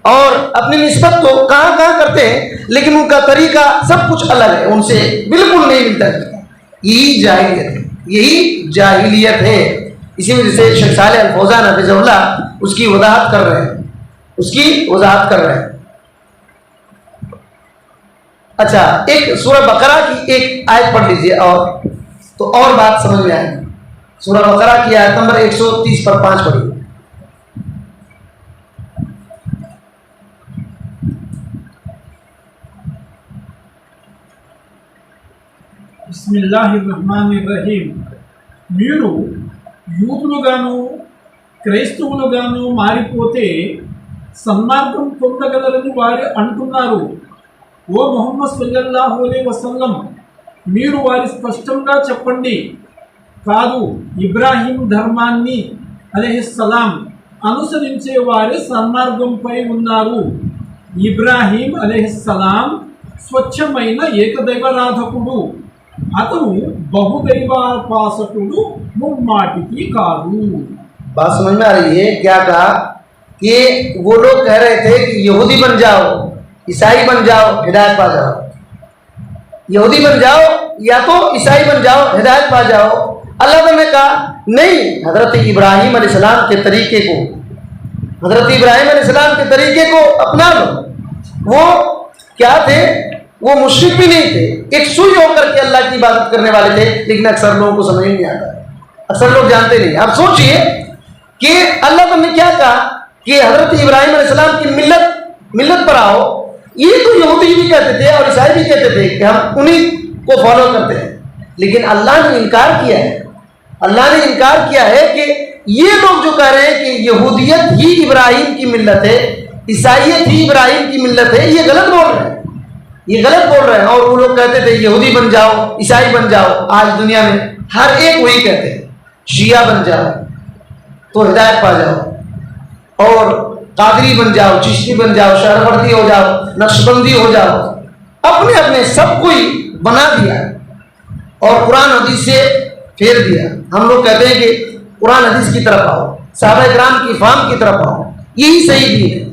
اور اپنی نسبت تو کہاں کہاں کرتے ہیں، لیکن ان کا طریقہ سب کچھ الگ ہے، ان سے بالکل نہیں ملتا ہے۔ یہی جاہلیت ہے، یہی جاہلیت ہے۔ اسی وجہ سے شیخ صالح الفوزان حفظہ اللہ اس کی وضاحت کر رہے ہیں، اس کی وضاحت کر رہے ہیں۔ اچھا، ایک سورہ بقرہ کی ایک آیت پڑھ لیجئے اور تو اور بات سمجھ میں آئے گی۔ سورہ بقرہ کی آیت نمبر 130 پر 5 پڑھیے۔ بسم اللہ الرحمن الرحیم. మీరు యూదులుగాను క్రైస్తవులుగాను మారిపోతే సన్మార్గం పొందగలరని వారు అంటున్నారు. ఓ ముహమ్మద్ సల్లల్లాహు అలైహి వసల్లం, మీరు వారి స్పష్టంగా చెప్పండి, కాదు, ఇబ్రాహీం ధర్మాన్ని అలైహిస్సలాం అనుసరించే వారే సన్మార్గంపై ఉన్నారు. ఇబ్రాహీం అలైహిస్సలాం స్వచ్ఛమైన ఏకదైవారాధకుడు, అతను బహుదైవాపాసకుడు ముమ్మాటికి కాదు. بات سمجھ میں آ رہی ہے؟ کیا کہا کہ وہ لوگ کہہ رہے تھے کہ یہودی بن جاؤ، عیسائی بن جاؤ، ہدایت پا جاؤ، یہودی بن جاؤ یا تو عیسائی بن جاؤ، ہدایت پا جاؤ۔ اللہ تعالیٰ نے کہا نہیں، حضرت ابراہیم علیہ السلام کے طریقے کو، حضرت ابراہیم علیہ السلام کے طریقے کو اپنا لو۔ وہ کیا تھے؟ وہ مشرک بھی نہیں تھے، ایک سوئی ہو کر کے اللہ کی عبادت کرنے والے تھے، لیکن اکثر لوگوں کو سمجھ نہیں آتا، اکثر لوگ جانتے نہیں۔ اب سوچئے کہ اللہ تعالیٰ نے کیا کہا کہ حضرت ابراہیم علیہ السلام کی ملت پر آؤ۔ یہ تو یہودی بھی کہتے تھے اور عیسائی بھی کہتے تھے کہ ہم انہی کو فالو کرتے ہیں، لیکن اللہ نے انکار کیا ہے۔ اللہ نے انکار کیا ہے کہ یہ لوگ جو کہہ رہے ہیں کہ یہودیت ہی ابراہیم کی ملت ہے، عیسائیت ہی ابراہیم کی ملت ہے، یہ غلط بول رہے ہیں، یہ غلط بول رہے ہیں. اور وہ لوگ کہتے تھے یہودی بن جاؤ، عیسائی بن جاؤ. آج دنیا میں ہر ایک وہی کہتے ہیں، شیعہ بن جاؤ تو ہدایت پا جاؤ، اور قادری بن جاؤ، چشتی بن جاؤ، شہروردی ہو جاؤ، نقشبندی ہو جاؤ. اپنے اپنے سب کوئی بنا دیا اور قرآن حدیث سے پھیر دیا. ہم لوگ کہتے ہیں کہ قرآن حدیث کی طرف آؤ، صحابہ کرام کی فہم کی طرف آؤ، یہی صحیح دین ہے.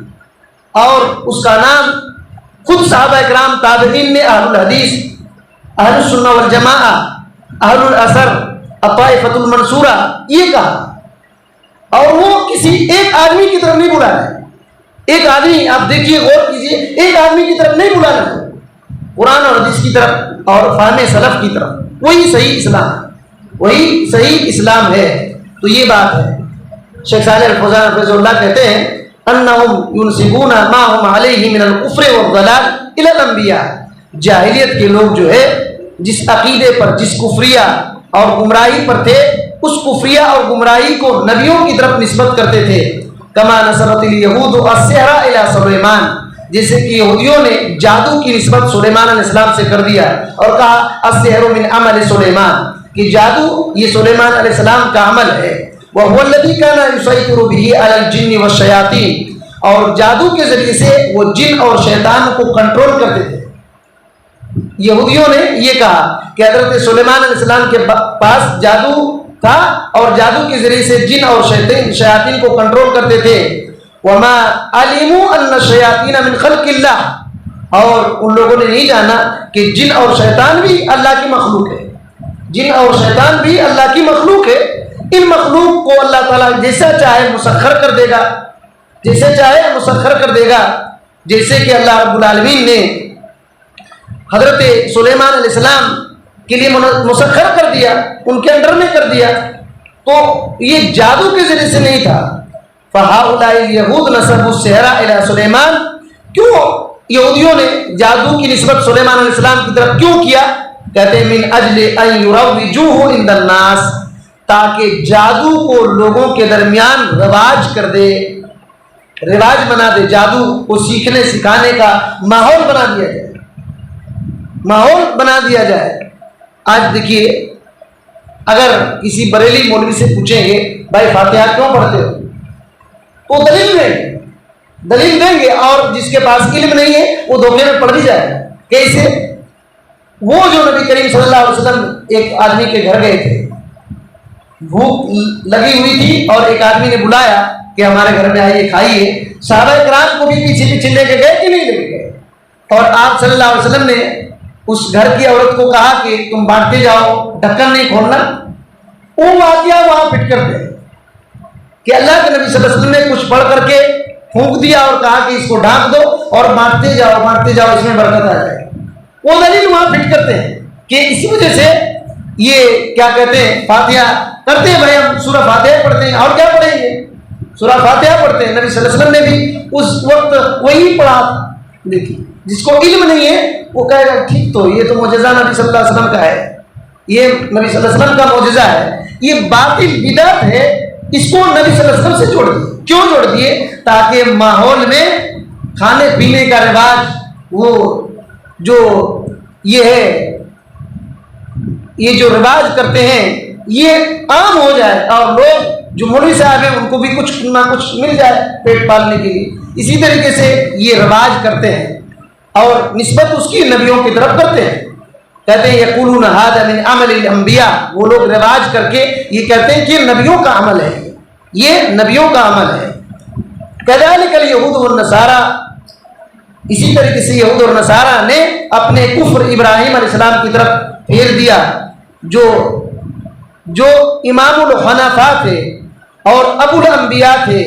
اور اس کا نام خود صحابہ کرام تابعین نے اہل الحدیث، اہل السنہ والجماعہ، اہل الاثر، الطائفۃ المنصورہ یہ کہا. اور وہ کسی ایک آدمی کی طرف نہیں بلانا ہے. ایک آدمی، آپ دیکھیے غور کیجیے، ایک آدمی کی طرف نہیں بلانا ہے، قرآن اور حدیث کی طرف اور فہم سلف کی طرف. وہی صحیح اسلام ہے، وہی صحیح اسلام ہے. تو یہ بات ہے. شیخ صالح الفوزان حفظہ اللہ کہتے ہیں انہم ینسبون ما ہم علیہ من الکفر والضلال الی الانبیاء. جاہلیت کے لوگ جو ہے جس عقیدے پر، جس کفریہ اور گمراہی پر تھے، اس کفریہ اور گمراہی کو نبیوں کی طرف نسبت کرتے تھے. کما نسبت الیہود السحر الی سلیمان، جیسے کہ یہودیوں نے جادو کی نسبت سلیمان علیہ السلام سے کر دیا اور کہا السحر من عمل سلیمان، کہ جادو یہ سلیمان علیہ السلام کا عمل ہے. وَهُوَ الَّذِي كَانَ يُسَيْطِرُ بِهِ عَلَى الْجِنِّ وَالشَّيَاطِينِ، اور جادو کے ذریعے سے وہ جن اور شیطان کو کنٹرول کرتے تھے. یہودیوں نے یہ کہا کہ حضرت سلیمان علیہ السلام کے پاس جادو تھا اور جادو کے ذریعے سے جن اور شیاطین کو کنٹرول کرتے تھے. وَمَا عَلِمُوا أَنَّ الشَّيَاطِينَ مِنْ خَلْقِ اللَّهِ، اور ان لوگوں نے نہیں جانا کہ جن اور شیطان بھی اللہ کی مخلوق ہے. جن اور شیطان بھی اللہ کی مخلوق ہے. ان مخلوق کو اللہ تعالیٰ جیسا چاہے مسخر کر دے گا، جیسے چاہے مسخر کر دے گا. جیسے کہ اللہ رب العالمین نے حضرت سلیمان علیہ السلام کے لیے مسخر کر دیا، ان کے انڈر میں کر دیا. تو یہ جادو کے ذریعے سے نہیں تھا. فَهَؤُلَاءِ الْيَهُودُ نَسَبُوا السِّحْرَ إِلَى سُلَيْمَانَ، کیوں یہودیوں نے جادو کی نسبت سلیمان علیہ السلام کی طرف کیوں کیا؟ کہتے ہیں من اجل ان یروجوه عند الناس، تاکہ جادو کو لوگوں کے درمیان رواج کر دے، رواج بنا دے. جادو کو سیکھنے سکھانے کا ماحول بنا دیا جائے، ماحول بنا دیا جائے. آج دیکھیے اگر کسی بریلی مولوی سے پوچھیں گے بھائی فاتحہ کیوں پڑھتے ہو، تو دلیل دیں گے. اور جس کے پاس علم نہیں ہے وہ دھوکے میں پڑ بھی جائے گا. کیسے؟ وہ جو نبی کریم صلی اللہ علیہ وسلم ایک آدمی کے گھر گئے تھے، بھوک لگی ہوئی تھی اور ایک آدمی نے بلایا کہ ہمارے گھر میں آئیے کھائیے. صحابہ کرام کو بھی پیچھے پیچھے لے کے گئے کہ نہیں لے کے گئے؟ اور آپ صلی اللہ علیہ وسلم نے اس گھر کی عورت کو کہا کہ تم بانٹتے جاؤ، ڈھکن نہیں کھولنا. وہ واقعہ وہاں فٹ کرتے کہ اللہ کے نبی صلی اللہ علیہ وسلم نے کچھ پڑھ کر کے پھونک دیا اور کہا کہ اس کو ڈھانپ دو اور بانٹتے جاؤ اس میں برکت آ جائے. وہ دلیل وہاں فٹ کرتے ہیں کہ اسی وجہ سے یہ کیا کہتے ہیں فاتحہ کرتے ہیں. بھائی ہم سورہ فاتحہ پڑھتے ہیں اور کیا پڑھیں گے، سورہ فاتحہ پڑھتے ہیں. نبی صلی اللہ علیہ وسلم نے بھی اس وقت وہی پڑھا. دیکھیے جس کو علم نہیں ہے وہ کہے گا ٹھیک تو یہ تو معجزہ نبی صلی اللہ علیہ وسلم کا ہے، یہ نبی صلی اللہ علیہ وسلم کا معجزہ ہے. یہ باطل بدعت ہے، اس کو نبی صلی اللہ علیہ وسلم سے جوڑ دیے. کیوں جوڑ دیے؟ تاکہ ماحول میں کھانے پینے کا رواج، وہ جو یہ ہے، یہ جو رواج کرتے ہیں یہ عام ہو جائے اور لوگ جو مولوی صاحب ہیں ان کو بھی کچھ نہ کچھ مل جائے پیٹ پالنے کے لیے. اسی طریقے سے یہ رواج کرتے ہیں اور نسبت اس کی نبیوں کی طرف کرتے ہیں. کہتے ہیں یقولون ھذا من عمل الانبیاء، وہ لوگ رواج کر کے یہ کہتے ہیں کہ یہ نبیوں کا عمل ہے، یہ نبیوں کا عمل ہے. کذالک الیہود والنصارى، اسی طریقے سے یہود اور نصارہ نے اپنے کفر ابراہیم علیہ السلام کی طرف پھیر دیا، جو امام الحنفاء تھے اور ابو الانبیاء تھے،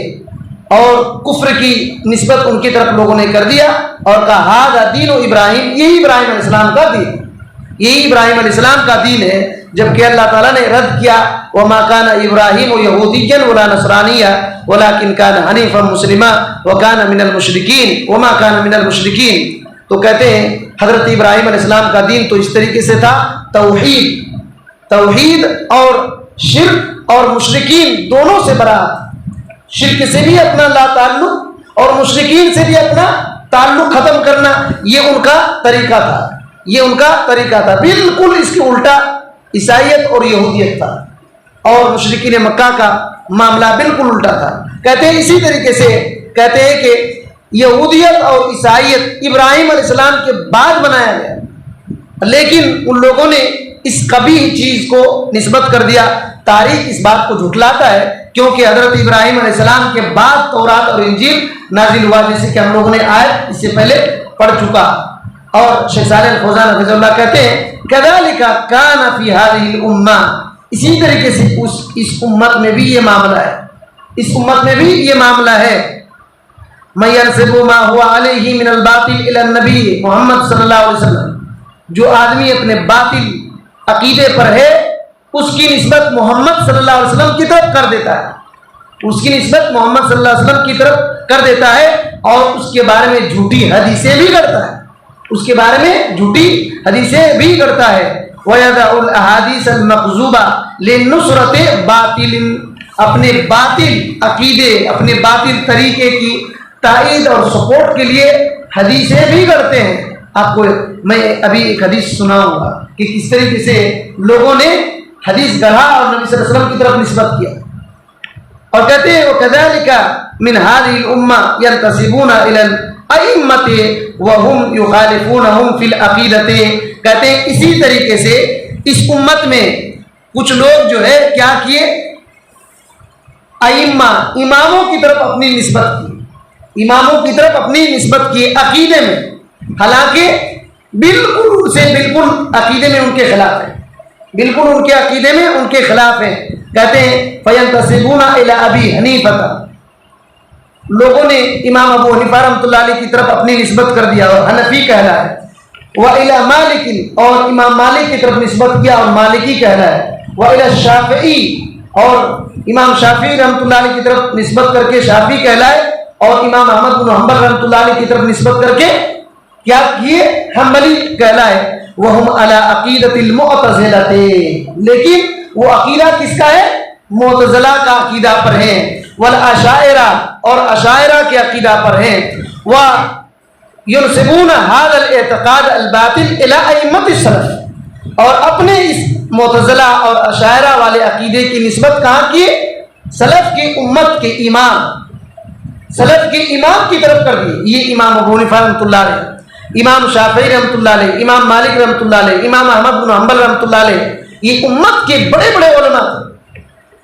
اور کفر کی نسبت ان کی طرف لوگوں نے کر دیا اور کہا ھذا دین ابراہیم، یہی ابراہیم علیہ السلام کا دین، یہی ابراہیم علیہ السلام کا دین ہے. جبکہ اللہ تعالیٰ نے رد کیا وما كان ابراہیم یہودیا ولا نصرانیا ولكن كان حنیفا مسلما وكان من المشرکین وما كان من المشرکین. تو کہتے ہیں حضرت ابراہیم علیہ السلام کا دین تو اس طریقے سے تھا، توحید اور شرک اور مشرکین دونوں سے برات، شرک سے بھی اپنا لا تعلق اور مشرکین سے بھی اپنا تعلق ختم کرنا، یہ ان کا طریقہ تھا، یہ ان کا طریقہ تھا۔ بالکل اس کے الٹا عیسائیت اور یہودیت تھا، اور مشرکین مکہ کا معاملہ بالکل الٹا تھا۔ کہتے ہیں اسی طریقے سے کہتے ہیں کہ یہودیت اور عیسائیت ابراہیم علیہ السلام کے بعد بنایا گیا، لیکن ان لوگوں نے اس قبیح چیز کو نسبت کر دیا۔ تاریخ اس بات کو جھٹلاتا ہے، کیونکہ حضرت ابراہیم علیہ السلام کے بعد تورات اور انجیل نازل ہوا، جیسے کہ ہم لوگوں نے آیت اس سے پہلے پڑھ چکا۔ اور شیخ صالح الفوزان حفظہ اللہ کہتے ہیں کذالک کان فی ہذہ الامہ، اسی طریقے سے اس امت میں بھی یہ معاملہ ہے، اس امت میں بھی یہ معاملہ ہے۔ من ينسب ما هو علیہ من الباطل الی النبی محمد صلی اللہ علیہ وسلم، جو آدمی اپنے باطل عقیدے پر ہے اس کی نسبت محمد صلی اللہ علیہ وسلم کی طرف کر دیتا ہے، اس کی نسبت محمد صلی اللہ علیہ وسلم کی طرف کر دیتا ہے، اور اس کے بارے میں جھوٹی حدیثیں بھی کرتا ہے، اس کے بارے میں جھوٹی حدیثیں بھی کرتا ہے۔ وَيَدَعُ الْأَحَادِيثَ الْمَقْذُوبَةَ لِلنُّصْرَةِ بَاطِلٍ، اپنے باطل عقیدے، اپنے باطل طریقے کی تائید اور سپورٹ کے لیے حدیثیں بھی کرتے ہیں۔ آپ کو میں ابھی ایک حدیث سناؤں گا کہ کس طریقے سے لوگوں نے حدیث گڑھا اور نبی صلی اللہ علیہ وسلم کی طرف نسبت کیا، اور کہتے ہیں وَكَذَلِكَ مِنْ هَذِهِ الْأُمَّةِ يَنْتَسِبُونَ إِلَى الْأَئِمَّةِ وَهُمْ يُخَالِفُونَهُمْ فِي الْعَقِيدَةِ، کہتے ہیں اسی طریقے سے اس امت میں کچھ لوگ جو ہے کیا کیے، ائمہ اماموں کی طرف اپنی نسبت کی، اماموں کی طرف اپنی نسبت کی عقیدے میں، حالانکہ بالکل ان سے بالکل عقیدے میں ان کے خلاف ہے، بالکل ان کے عقیدے میں ان کے خلاف ہے۔ کہتے ہیں فَيَنْتَسِبُونَ إِلَىٰ أَبِي حَنِيفَةَ، لوگوں نے امام ابو حنیفہ رحمۃ اللہ علیہ کی طرف اپنی نسبت کر دیا اور حنفی کہلایا، وَإِلَىٰ مَالِكٍ، اور امام مالک کی طرف نسبت کیا اور مالکی کہلایا، وَإِلَىٰ الشَّافِعِي، اور امام شافعی رحمۃ اللہ علیہ کی طرف نسبت کر کے شافعی کہلائے، اور امام احمد بن حنبل رحمۃ اللہ علیہ کی طرف نسبت کر کے کیا کیے، حنبلی کہلائے۔ وَهُمْ عَلَىٰ عَقِيدَةِ الْمُعْتَزِلَةِ، لیکن وہ عقیدہ کس کا ہے، معتزلہ کا عقیدہ پر ہیں، والاشاعرہ، اور اشاعرہ کے عقیدہ پر ہیں، وَيُنْسِبُونَ هَذَا الْاعْتِقَادَ الْبَاطِلَ إِلَىٰ أَئِمَّةِ السَّلَفِ، اور اپنے اس معتزلہ اور اشاعرہ والے عقیدے کی نسبت کہاں کی، سلف کی امت کے امام، سلف کے امام کی طرف کر دی۔ یہ امام ابو حنیفہ رحمۃ اللہ علیہ، امام شافعی رحمۃ اللہ علیہ، امام مالک رحمۃ اللہ علیہ، امام احمد بن حنبل رحمۃ اللہ علیہ، یہ امت کے بڑے بڑے علماء تھے،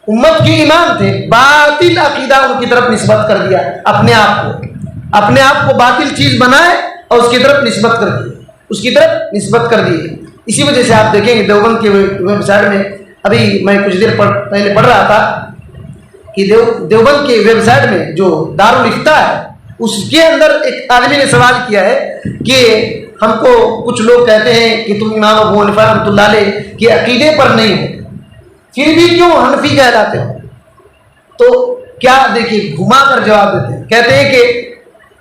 امت کے امام تھے، باطل عقیدہ ان کی طرف نسبت کر دیا، اپنے آپ کو باطل چیز بنائے اور اس کی طرف نسبت کر دی، اس کی طرف نسبت کر دی۔ اسی وجہ سے آپ دیکھیں گے دیوبند کے ویب سائٹ میں، ابھی میں کچھ دیر پہلے پڑھ رہا تھا کہ دیوبند کے ویب سائٹ میں جو دارالفتہ ہے، اس کے اندر ایک آدمی نے سوال کیا ہے کہ ہم کو کچھ لوگ کہتے ہیں کہ تم امام ابو حنیفہ رحمۃ اللہ علیہ کے عقیدے پر نہیں ہو، پھر بھی کیوں حنفی کہلاتے ہو؟ تو کیا دیکھیے گھما کر جواب دیتے ہیں، کہتے ہیں کہ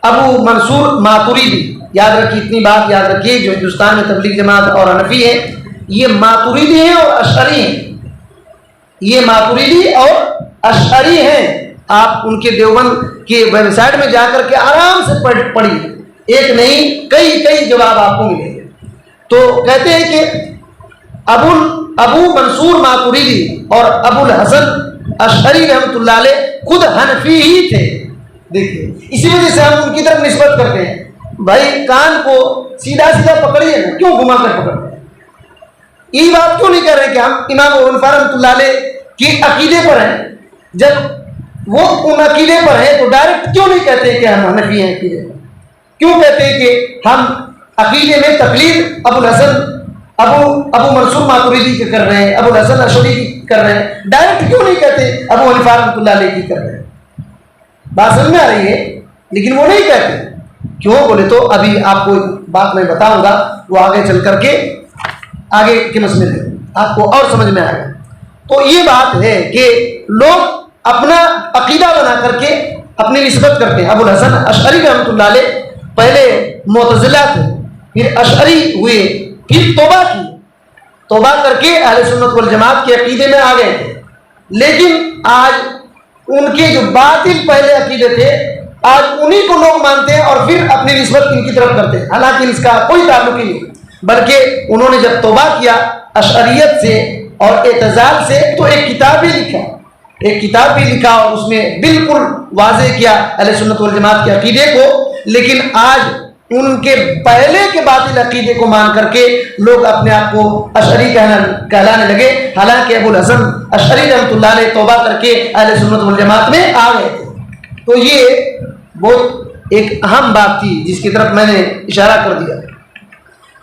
ابو منصور ماتوریدی، یاد رکھیے اتنی بات یاد رکھیے، جو ہندوستان میں تبلیغ جماعت اور حنفی ہے، یہ ماتوریدی ہیں اور اشعری ہیں، یہ ماتوریدی اور اشعری ہیں۔ آپ ان کے دیوبند کے ویب سائٹ میں جا کر کے آرام سے پڑھیے، ایک نہیں کئی جواب آپ کو ملیں گے۔ تو کہتے ہیں کہ ابو منصور ماتوریدی اور ابو الحسن اشعری رحمۃ اللہ علیہ خود حنفی ہی تھے۔ دیکھیے اسی وجہ سے ہم ان کی طرف نسبت کرتے ہیں۔ بھائی کان کو سیدھا پکڑیے نا، کیوں گھما کر پکڑتے ہیں؟ یہ بات کیوں نہیں کر رہے کہ ہم امام ابو حنیفہ رحمۃ اللہ علیہ کے عقیدے پر ہیں؟ جب وہ ان عقیدے پر ہے تو ڈائریکٹ کیوں نہیں کہتے کہ ہم حنفی ہیں عقیدے پر؟ کیوں کہتے ہیں کہ ہم عقیدے میں تقلید ابو منصور ماتوریدی کی کر رہے ہیں، ابو الحسن اشعری کی کر رہے ہیں؟ ڈائریکٹ کیوں نہیں کہتے ابو حنیفہ رحمۃ اللہ علیہ کی کر رہے ہیں؟ بات سمجھ میں آ رہی ہے؟ لیکن وہ نہیں کہتے، کیوں بولے تو ابھی آپ کو بات میں بتاؤں گا، وہ آگے چل کر کے آگے کے مسئلے میں آپ کو اور سمجھ میں آئے گا۔ تو یہ بات ہے کہ لوگ اپنا عقیدہ بنا کر کے اپنی نسبت کرتے ہیں۔ ابو الحسن اشعری رحمۃ اللہ علیہ پہلے معتزلہ تھے، پھر اشعری ہوئے، پھر توبہ کی، توبہ کر کے اہل سنت والجماعت کے عقیدے میں آ گئے تھے، لیکن آج ان کے جو باطل پہلے عقیدے تھے آج انہی کو لوگ مانتے ہیں اور پھر اپنی نسبت ان کی طرف کرتے ہیں، حالانکہ اس کا کوئی تعلق ہی نہیں، بلکہ انہوں نے جب توبہ کیا اشعریت سے اور اعتزال سے تو ایک کتاب بھی لکھا اور اس میں بالکل واضح کیا اہل سنت والجماعت کے عقیدے کو، لیکن آج ان کے پہلے کے باطل عقیدے کو مان کر کے لوگ اپنے آپ کو اشعری کہلانے لگے، حالانکہ ابو الحسن اشعری رحمۃ اللہ علیہ توبہ کر کے اہل سنت والجماعت میں آ گئے تھے۔ تو یہ بہت ایک اہم بات تھی جس کی طرف میں نے اشارہ کر دیا۔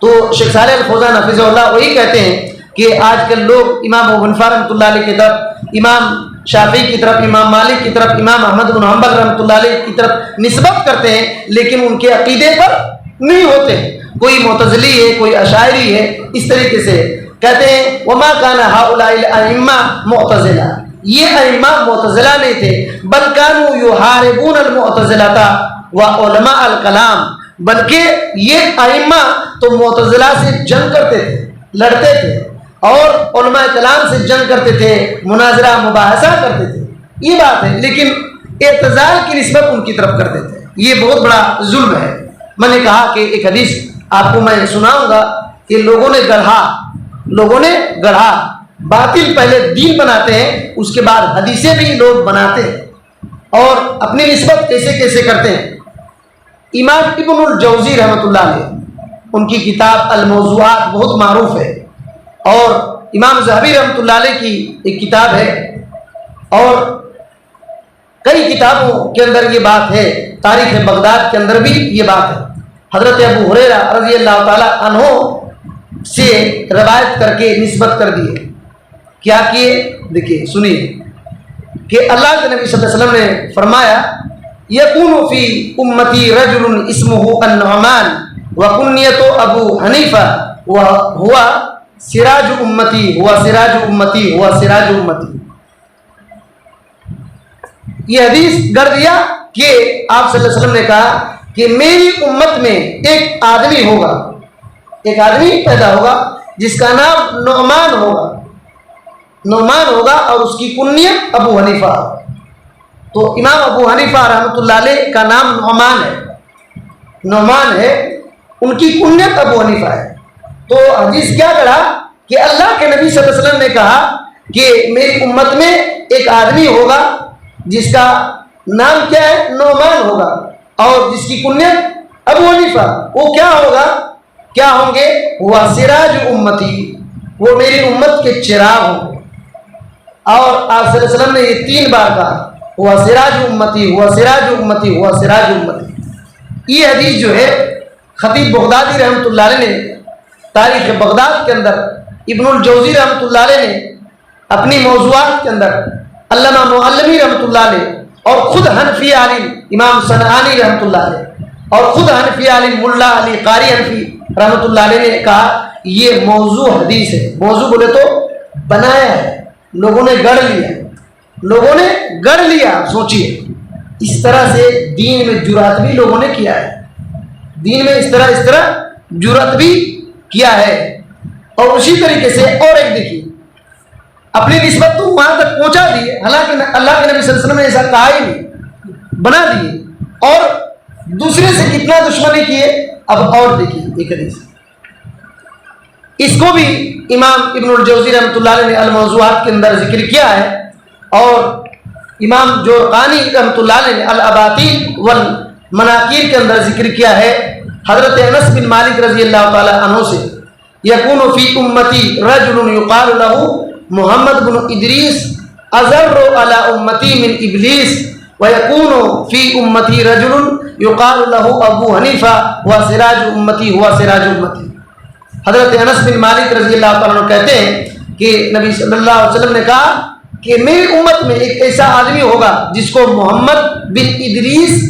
تو شیخ صالح الفوزان حفظہ اللہ وہی کہتے ہیں کہ آج کل لوگ امام ابو حنیفہ رحمۃ اللہ علیہ کی طرف، امام شافعی کی طرف، امام مالک کی طرف، امام احمد بن حنبل رحمۃ اللہ علیہ کی طرف نسبت کرتے ہیں، لیکن ان کے عقیدے پر نہیں ہوتے۔ کوئی معتزلی ہے، کوئی اشاعری ہے، اس طریقے سے کہتے ہیں وما کان ہؤلاء الائمہ معتزلہ، یہ ائمہ معتزلہ نہیں تھے، بل کانوا یحاربون المعتزلہ وعلماء الکلام، بلکہ یہ ائمہ تو معتزلہ سے جنگ کرتے تھے، لڑتے تھے اور علماء کلام سے جنگ کرتے تھے، مناظرہ مباحثہ کرتے تھے، یہ بات ہے، لیکن اعتزال کی نسبت ان کی طرف کرتے تھے۔ یہ بہت بڑا ظلم ہے۔ میں نے کہا کہ ایک حدیث آپ کو میں سناؤں گا کہ لوگوں نے گڑھا باطل پہلے دین بناتے ہیں، اس کے بعد حدیثیں بھی لوگ بناتے ہیں اور اپنی نسبت کیسے کیسے کرتے ہیں۔ امام ابن الجوزی رحمۃ اللہ علیہ، ان کی کتاب الموضوعات بہت معروف ہے، اور امام ذہبی رحمۃ اللہ علیہ کی ایک کتاب ہے، اور کئی کتابوں کے اندر یہ بات ہے، تاریخ بغداد کے اندر بھی یہ بات ہے۔ حضرت ابو ہریرہ رضی اللہ تعالی عنہ سے روایت کر کے نسبت کر دیے، کیا کیے دیکھیے سنیے کہ اللہ کے نبی صلی اللہ علیہ وسلم نے فرمایا یکون فی امتی رجل اسمہ النعمان وکنیۃ ابو حنیفہ وہو سراج امتی ہوا سراج امتی۔ یہ حدیث گڑھ دیا کہ آپ صلی اللہ علیہ وسلم نے کہا کہ میری امت میں ایک آدمی پیدا ہوگا جس کا نام نعمان ہوگا اور اس کی کنیت ابو حنیفہ۔ تو امام ابو حنیفہ رحمۃ اللہ علیہ کا نام نعمان ہے، ان کی کنیت ابو حنیفہ ہے۔ تو حدیث کیا کرا کہ اللہ کے نبی صلی اللہ علیہ وسلم نے کہا کہ میری امت میں ایک آدمی ہوگا جس کا نام کیا ہے، نعمان ہوگا، اور جس کی کنیت ابو حنیفہ، وہ کیا ہوں گے وہ سراج امتی، وہ میری امت کے چراغ ہوں گے۔ اور آپ صلی اللہ علیہ وسلم نے یہ 3 بار کہا ہوا سراج امتی، ہوا سراج امتی، ہوا سراج امتی۔ یہ حدیث جو ہے خطیب بغدادی رحمۃ اللہ علیہ نے تاریخ بغداد کے اندر، ابن الجوزی رحمۃ اللہ علیہ نے اپنی موضوعات کے اندر، علامہ معلمی رحمۃ اللہ علیہ، اور خود حنفی عالم امام صنعانی رحمۃ اللہ علیہ، اور خود حنفی عالم ملا علی قاری حنفی رحمۃ اللہ علیہ نے کہا یہ موضوع حدیث ہے۔ موضوع بولے تو بنایا ہے، لوگوں نے گڑھ لیا۔ سوچئے اس طرح سے دین میں جرات بھی لوگوں نے کیا ہے، دین میں اس طرح جرات بھی کیا ہے۔ اور اسی طریقے سے اور ایک دیکھیے، اپنی نسبت تو وہاں تک پہنچا دیے، حالانکہ اللہ کے نبی صلی اللہ علیہ وسلم نے ایسا کہا ہی نہیں، بنا دیے، اور دوسرے سے کتنا دشمنی کیے۔ اب اور دیکھیے ایک حدیث، اس کو بھی امام ابن الجوزی رحمۃ اللہ علیہ نے الموضوعات کے اندر ذکر کیا ہے، اور امام جورقانی رحمۃ اللہ علیہ نے الاباطیل والمناکیر کے اندر ذکر کیا ہے حضرت انس بن مالک رضی اللہ تعالی عنہ سے، یکون فی امتی رجل یقال له محمد بن ادریس ازر علی امتی من ابلیس ویکون فی امتی رجل یقال له ابو حنیفہ ہوا سراج امتی ہوا سراج امتی۔ حضرت انس بن مالک رضی اللہ تعالیٰ عنہ کہتے ہیں کہ نبی صلی اللہ علیہ وسلم نے کہا کہ میری امت میں ایک ایسا آدمی ہوگا جس کو محمد بن ادریس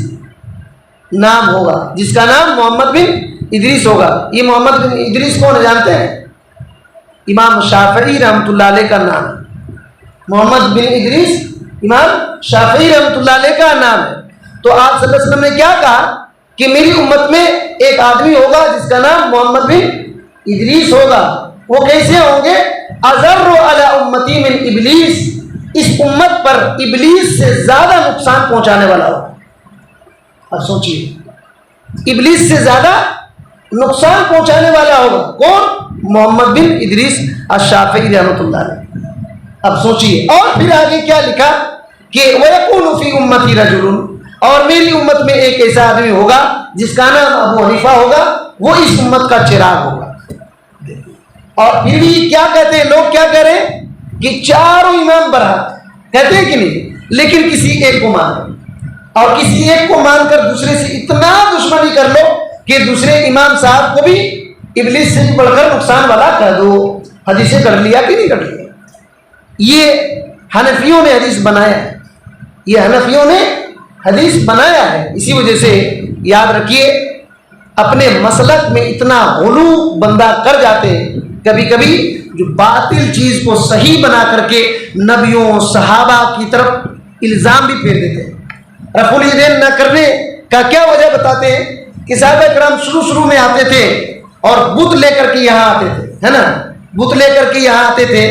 نام ہوگا، جس کا نام محمد بن ادریس ہوگا۔ یہ محمد بن ادریس کون جانتے ہیں؟ امام شافعی رحمۃ اللہ علیہ کا نام، محمد بن ادریس امام شافعی رحمۃ اللہ علیہ کا نام ہے۔ تو آپ صلی اللہ علیہ وسلم نے کیا کہا کہ میری امت میں ایک آدمی ہوگا جس کا نام محمد بن ادریس ہوگا، وہ کیسے ہوں گے؟ ازر علی امتی من ابلیس، اس امت پر ابلیس سے زیادہ نقصان پہنچانے والا ہوگا. اب سوچیے ابلیس سے زیادہ نقصان پہنچانے والا ہوگا کون؟ محمد بن ادریس الشافعی رحمۃ اللہ علیہ. اب سوچیے اور پھر آگے کیا لکھا کہ وَيَكُونُ فِي أُمَّتِي رَجُلٌ، اور میری امت میں ایک ایسا آدمی ہوگا جس کا نام ابو حنیفہ ہوگا، وہ اس امت کا چراغ ہوگا. اور پھر بھی کیا کہتے ہیں لوگ، کیا کہہ رہے ہیں کہ چاروں امام برحق، کہتے ہیں کہ نہیں، لیکن کسی ایک کو مان، اور کسی ایک کو مان کر دوسرے سے اتنا دشمنی کر لو کہ دوسرے امام صاحب کو بھی ابلیس سے بڑھ کر نقصان والا کہہ دو. حدیثیں کر لیا کہ نہیں کر لیا؟ یہ حنفیوں نے حدیث بنایا ہے، یہ حنفیوں نے حدیث بنایا ہے. اسی وجہ سے یاد رکھیے اپنے مسلک میں اتنا غلو بندہ کر جاتے ہیں، کبھی کبھی جو باطل چیز کو صحیح بنا کر کے نبیوں صحابہ کی طرف الزام بھی پھیر دیتے ہیں. رفع الیدین نہ کرنے کا کیا وجہ بتاتے ہیں کہ صحابہ کرام شروع میں آتے تھے اور بت لے کر کے یہاں آتے تھے، ہے نا، بت لے کر کے یہاں آتے تھے،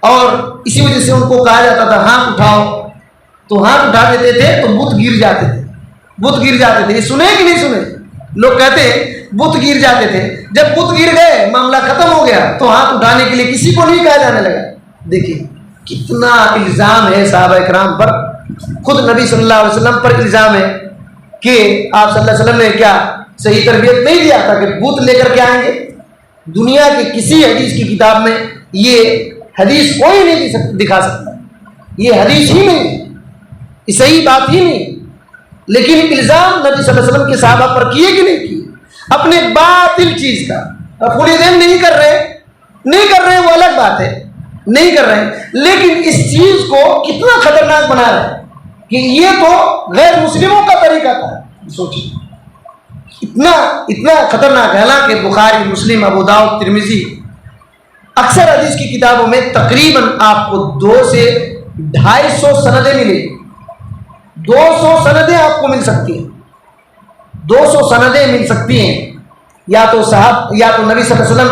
اور اسی وجہ سے ان کو کہا جاتا تھا ہاتھ اٹھاؤ، تو ہاتھ اٹھا دیتے تھے تو بت گر جاتے تھے، بت گر جاتے تھے. یہ سنے کہ نہیں سنے؟ لوگ کہتے ہیں بت گر جاتے تھے. جب بت گر گئے معاملہ ختم ہو گیا تو ہاتھ اٹھانے کے لیے کسی کو نہیں کہا جانے لگا. دیکھیے کتنا الزام ہے صحابہ کرام پر، خود نبی صلی اللہ علیہ وسلم پر الزام ہے کہ آپ صلی اللہ علیہ وسلم نے کیا صحیح تربیت نہیں دیا تھا کہ بت لے کر کے آئیں گے. دنیا کے کسی حدیث کی کتاب میں یہ حدیث کوئی نہیں دکھا سکتا، یہ حدیث ہی نہیں، یہ صحیح بات ہی نہیں. لیکن الزام نبی صلی اللہ علیہ وسلم کے صحابہ پر کیے کہ نہیں کیے؟ اپنے باطل چیز کا پوری دین نہیں کر رہے وہ الگ بات ہے، نہیں کر رہے ہیں، لیکن اس چیز کو کتنا خطرناک بنا رہے ہیں کہ یہ تو غیر مسلموں کا طریقہ تھا. سوچیے اتنا خطرناک ہے. حالانکہ بخاری، مسلم، ابو داؤد، ترمذی، اکثر حدیث کی کتابوں میں تقریباً آپ کو 200 سے 250 سندیں ملیں، 200 سندیں آپ کو مل سکتی ہیں، 200 سندیں مل سکتی ہیں. یا تو نبی صلی اللہ علیہ وسلم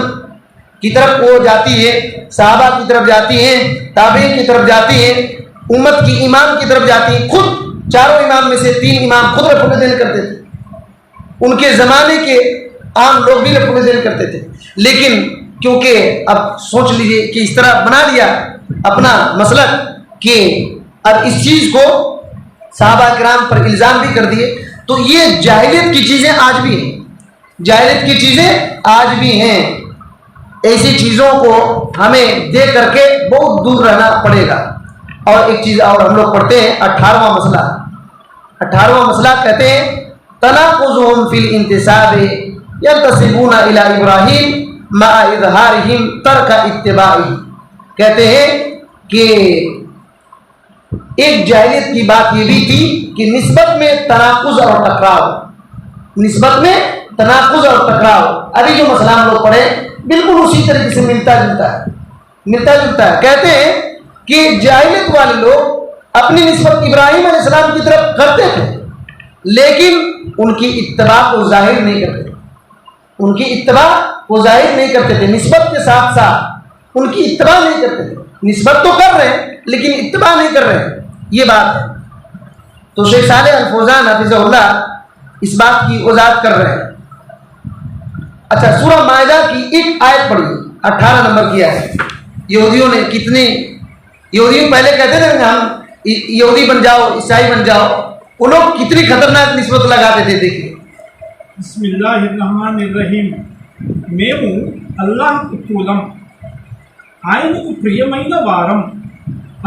کی طرف وہ جاتی ہے، صحابہ کی طرف جاتی ہیں، تابعین کی طرف جاتی ہیں، امت کی امام کی طرف جاتی ہیں. خود چاروں امام میں سے 3 امام خود رفع الیدین کرتے تھے، ان کے زمانے کے عام لوگ بھی رفع الیدین کرتے تھے. لیکن کیونکہ اب سوچ لیجئے کہ اس طرح بنا لیا اپنا مسلک کہ اب اس چیز کو صحابہ کرام پر الزام بھی کر دیے، تو یہ جاہلیت کی چیزیں آج بھی ہیں، جاہلیت کی چیزیں آج بھی ہیں. ایسی چیزوں کو ہمیں دیکھ کر کے بہت دور رہنا پڑے گا. اور ایک چیز اور ہم لوگ پڑھتے ہیں 18واں مسئلہ. 18واں مسئلہ کہتے ہیں تناقضهم فی الانتساب ينتسبون الی ابراہیم مع اظہارہم ترک اتباعہ. کہتے ہیں کہ ایک جاہلیت کی بات یہ بھی تھی کہ نسبت میں تناقض اور ٹکراؤ، نسبت میں تناقض اور ٹکراؤ. ابھی جو مسئلہ ہم لوگ پڑھے بالکل اسی طریقے سے ملتا جلتا ہے. کہتے ہیں کہ جاہلیت والے لوگ اپنی نسبت ابراہیم علیہ السلام کی طرف کرتے تھے، لیکن ان کی اتباع کو ظاہر نہیں کرتے تھے، ان کی اتباع کو ظاہر نہیں کرتے تھے. نسبت کے ساتھ ساتھ ان کی اتباع نہیں کرتے تھے. نسبت تو کر رہے ہیں لیکن اتباع نہیں کر رہے ہیں، یہ بات ہے. تو شیخ صالح الفوزان حفظہ اللہ اس بات کی وضاحت کر رہے ہیں. اچھا، سورہ مائدہ کی ایک آیت پڑھی 18 نمبر کی آیت. یہودیوں پہلے کہتے تھے کہ ہم یہودی بن جاؤ، عیسائی بن جاؤ، وہ لوگ کتنی خطرناک نسبت لگاتے تھے. دیکھیے بسم اللہ الرحمن الرحیم. మేము అల్లాహ్కు తూలం, ఆయనకు ప్రియమైన వారం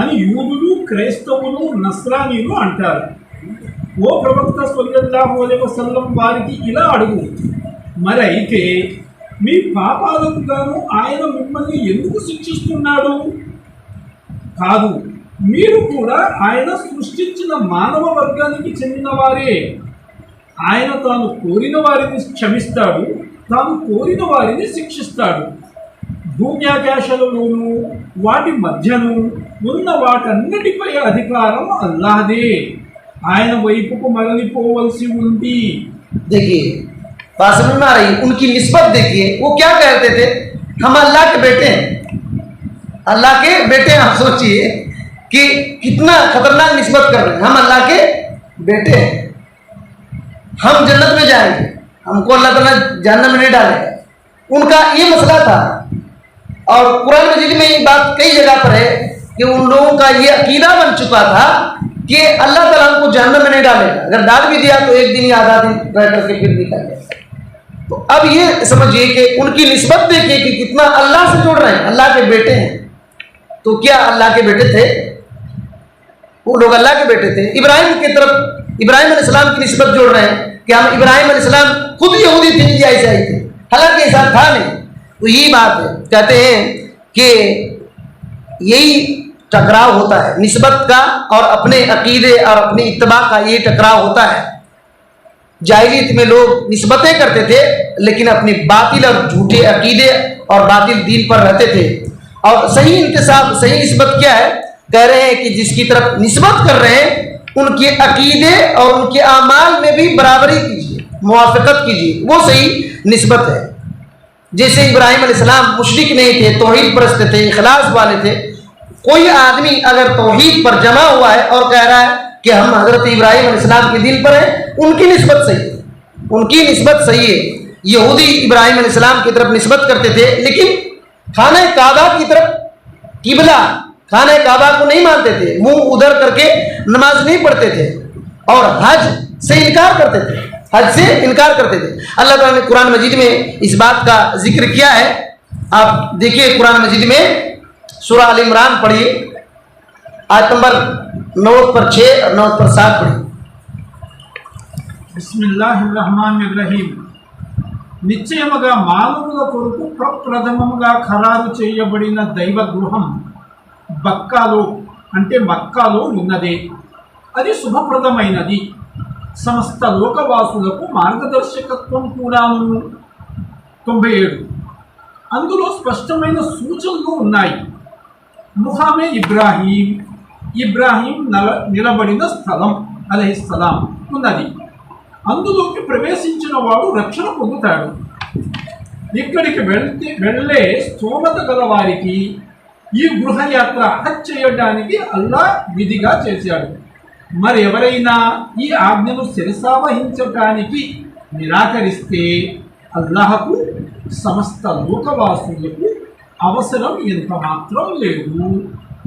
అని యూదులు, క్రైస్తవులు, నస్రానీలు అంటారు. ఓ ప్రవక్త సల్లల్లాహు అలైహి వసల్లం వారికి ఇలా అడుగు, మరి అయితే మీ పాపాలకు గాను ఆయన మిమ్మల్ని ఎందుకు శిక్షిస్తున్నాడు? కాదు, మీరు కూడా ఆయన సృష్టించిన మానవ వర్గానికి చెందిన వారే. ఆయన తాను కోరిన వారిని క్షమిస్తాడు, తాను కోరిన వారిని శిక్షిస్తాడు. భూమ్యాకాశాలలోనూ వాటి మధ్యను ఉన్న వాటన్నిటిపై అధికారం అల్లాహదే. ఆయన వైపుకు మరలిపోవలసి ఉంది. دیکھیے بات سمجھ میں آ رہی ہے؟ ان کی نسبت دیکھیے، وہ کیا کہتے تھے؟ ہم اللہ کے بیٹے ہیں، اللہ کے بیٹے ہیں. آپ سوچئے کہ کتنا خطرناک نسبت کر رہے ہیں. ہم اللہ کے بیٹے ہیں, ہم جنت میں جائیں گے, ہم کو اللہ تعالیٰ جہنم میں نہیں ڈالے گا. ان کا یہ مسئلہ تھا. اور قرآن مجید میں یہ بات کئی جگہ پر ہے کہ ان لوگوں کا یہ عقیدہ بن چکا تھا کہ اللہ تعالیٰ ہم کو جہنم میں نہیں ڈالے گا, اگر ڈال بھی دیا تو ایک دن یا آدھا دن رہ کر کے پھر نکل گیا. تو اب یہ سمجھیے کہ ان کی نسبت دیکھیے کہ کتنا اللہ سے جوڑ رہے ہیں, اللہ کے بیٹے ہیں. تو کیا اللہ کے بیٹے تھے؟ وہ لوگ اللہ کے بیٹے تھے. ابراہیم کی طرف ابراہیم علیہ السلام کی نسبت جوڑ رہے ہیں کہ ہم ابراہیم علیہ السلام خود یہودی تھے یا عیسائی تھے, حالانکہ ایسا تھا نہیں. تو یہی بات ہے, کہتے ہیں کہ یہی ٹکراؤ ہوتا ہے نسبت کا اور اپنے عقیدے اور اپنی اتباع کا, یہ ٹکراؤ ہوتا ہے. جاہلیت میں لوگ نسبتیں کرتے تھے لیکن اپنی باطل اور جھوٹے عقیدے اور باطل دین پر رہتے تھے. اور صحیح انتصاب, صحیح نسبت کیا ہے؟ کہہ رہے ہیں کہ جس کی طرف نسبت کر رہے ہیں ان کے عقیدے اور ان کے اعمال میں بھی برابری کیجیے, موافقت کیجیے, وہ صحیح نسبت ہے. جیسے ابراہیم علیہ السلام مشرک نہیں تھے, توحید پرست تھے, اخلاص والے تھے. کوئی آدمی اگر توحید پر جمع ہوا ہے اور کہہ رہا ہے کہ ہم حضرت ابراہیم علیہ السلام کے دین پر ہیں, ان کی نسبت صحیح ہے, ان کی نسبت صحیح ہے. یہودی ابراہیم علیہ السلام کی طرف نسبت کرتے تھے لیکن خانہ کعبہ کی طرف, قبلہ خانہ کعبہ کو نہیں مانتے تھے, منہ ادھر کر کے نماز نہیں پڑھتے تھے اور حج سے انکار کرتے تھے, حج سے انکار کرتے تھے. اللہ تعالیٰ نے قرآن مجید میں اس بات کا ذکر کیا ہے. آپ دیکھیے قرآن مجید میں سورہ آل عمران پڑھیے, آیت نمبر 9/6 اور 9/7 پڑھیے. بسم اللہ الرحمن الرحیم. నిశ్చయముగా మానవుల కొరకు ప్రప్రథమముగా ఖరారు చేయబడిన దైవ గృహం బక్కాలో అంటే మక్కాలో ఉన్నదే. అది శుభప్రదమైనది, సమస్త లోకవాసులకు మార్గదర్శకత్వం కూడాను. 97. అందులో స్పష్టమైన సూచనలు ఉన్నాయి. ముఖామే ఇబ్రాహీం, ఇబ్రాహీం నిలబడిన స్థలం అలైహిస్సలాం ఉన్నది. అందులోకి ప్రవేశించిన వాడు రక్షణ పొందుతాడు. ఇక్కడికి వెళ్ళే స్తోమత గల వారికి ఈ గృహయాత్ర హజ్ చేయడానికి అల్లా విధిగా చేశాడు. మరి ఎవరైనా ఈ ఆజ్ఞను శిరసావహించటానికి నిరాకరిస్తే అల్లాహకు సమస్త లోకవాసులకు అవసరం ఎంత మాత్రం లేదు.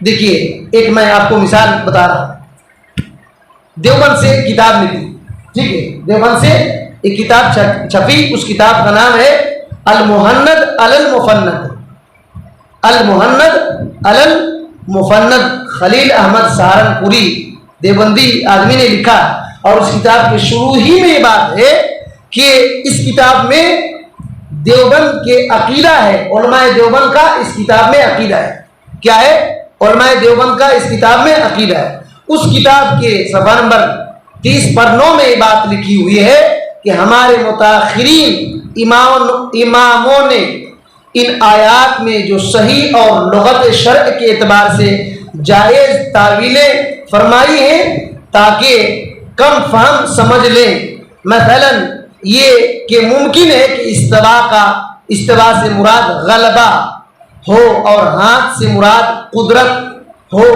دیکھیے ایک میں آپ کو مثال بتا رہا ہوں، دیوبند سے کتاب نکلی، ٹھیک ہے، دیوبند سے ایک کتاب چھپی، اس کتاب کا نام ہے المہند علی المفند، المہند علی المفند، خلیل احمد سہارنپوری دیوبندی آدمی نے لکھا، اور اس کتاب کے شروع ہی میں یہ بات ہے کہ اس کتاب میں دیوبند کے عقیدہ ہے، علماء دیوبند کا اس کتاب میں عقیدہ ہے، کیا ہے؟ علماء دیوبند کا اس کتاب میں عقیدہ ہے۔ اس کتاب کے صفحہ نمبر 30 پر 9 میں یہ بات لکھی ہوئی ہے کہ ہمارے متاخرین اماموں نے ان آیات میں جو صحیح اور لغت شرع کے اعتبار سے جائز تعویلیں فرمائی ہیں تاکہ کم فہم سمجھ لیں، مثلا یہ کہ ممکن ہے کہ استوا سے مراد غلبہ ہو اور ہاتھ سے مراد قدرت ہو،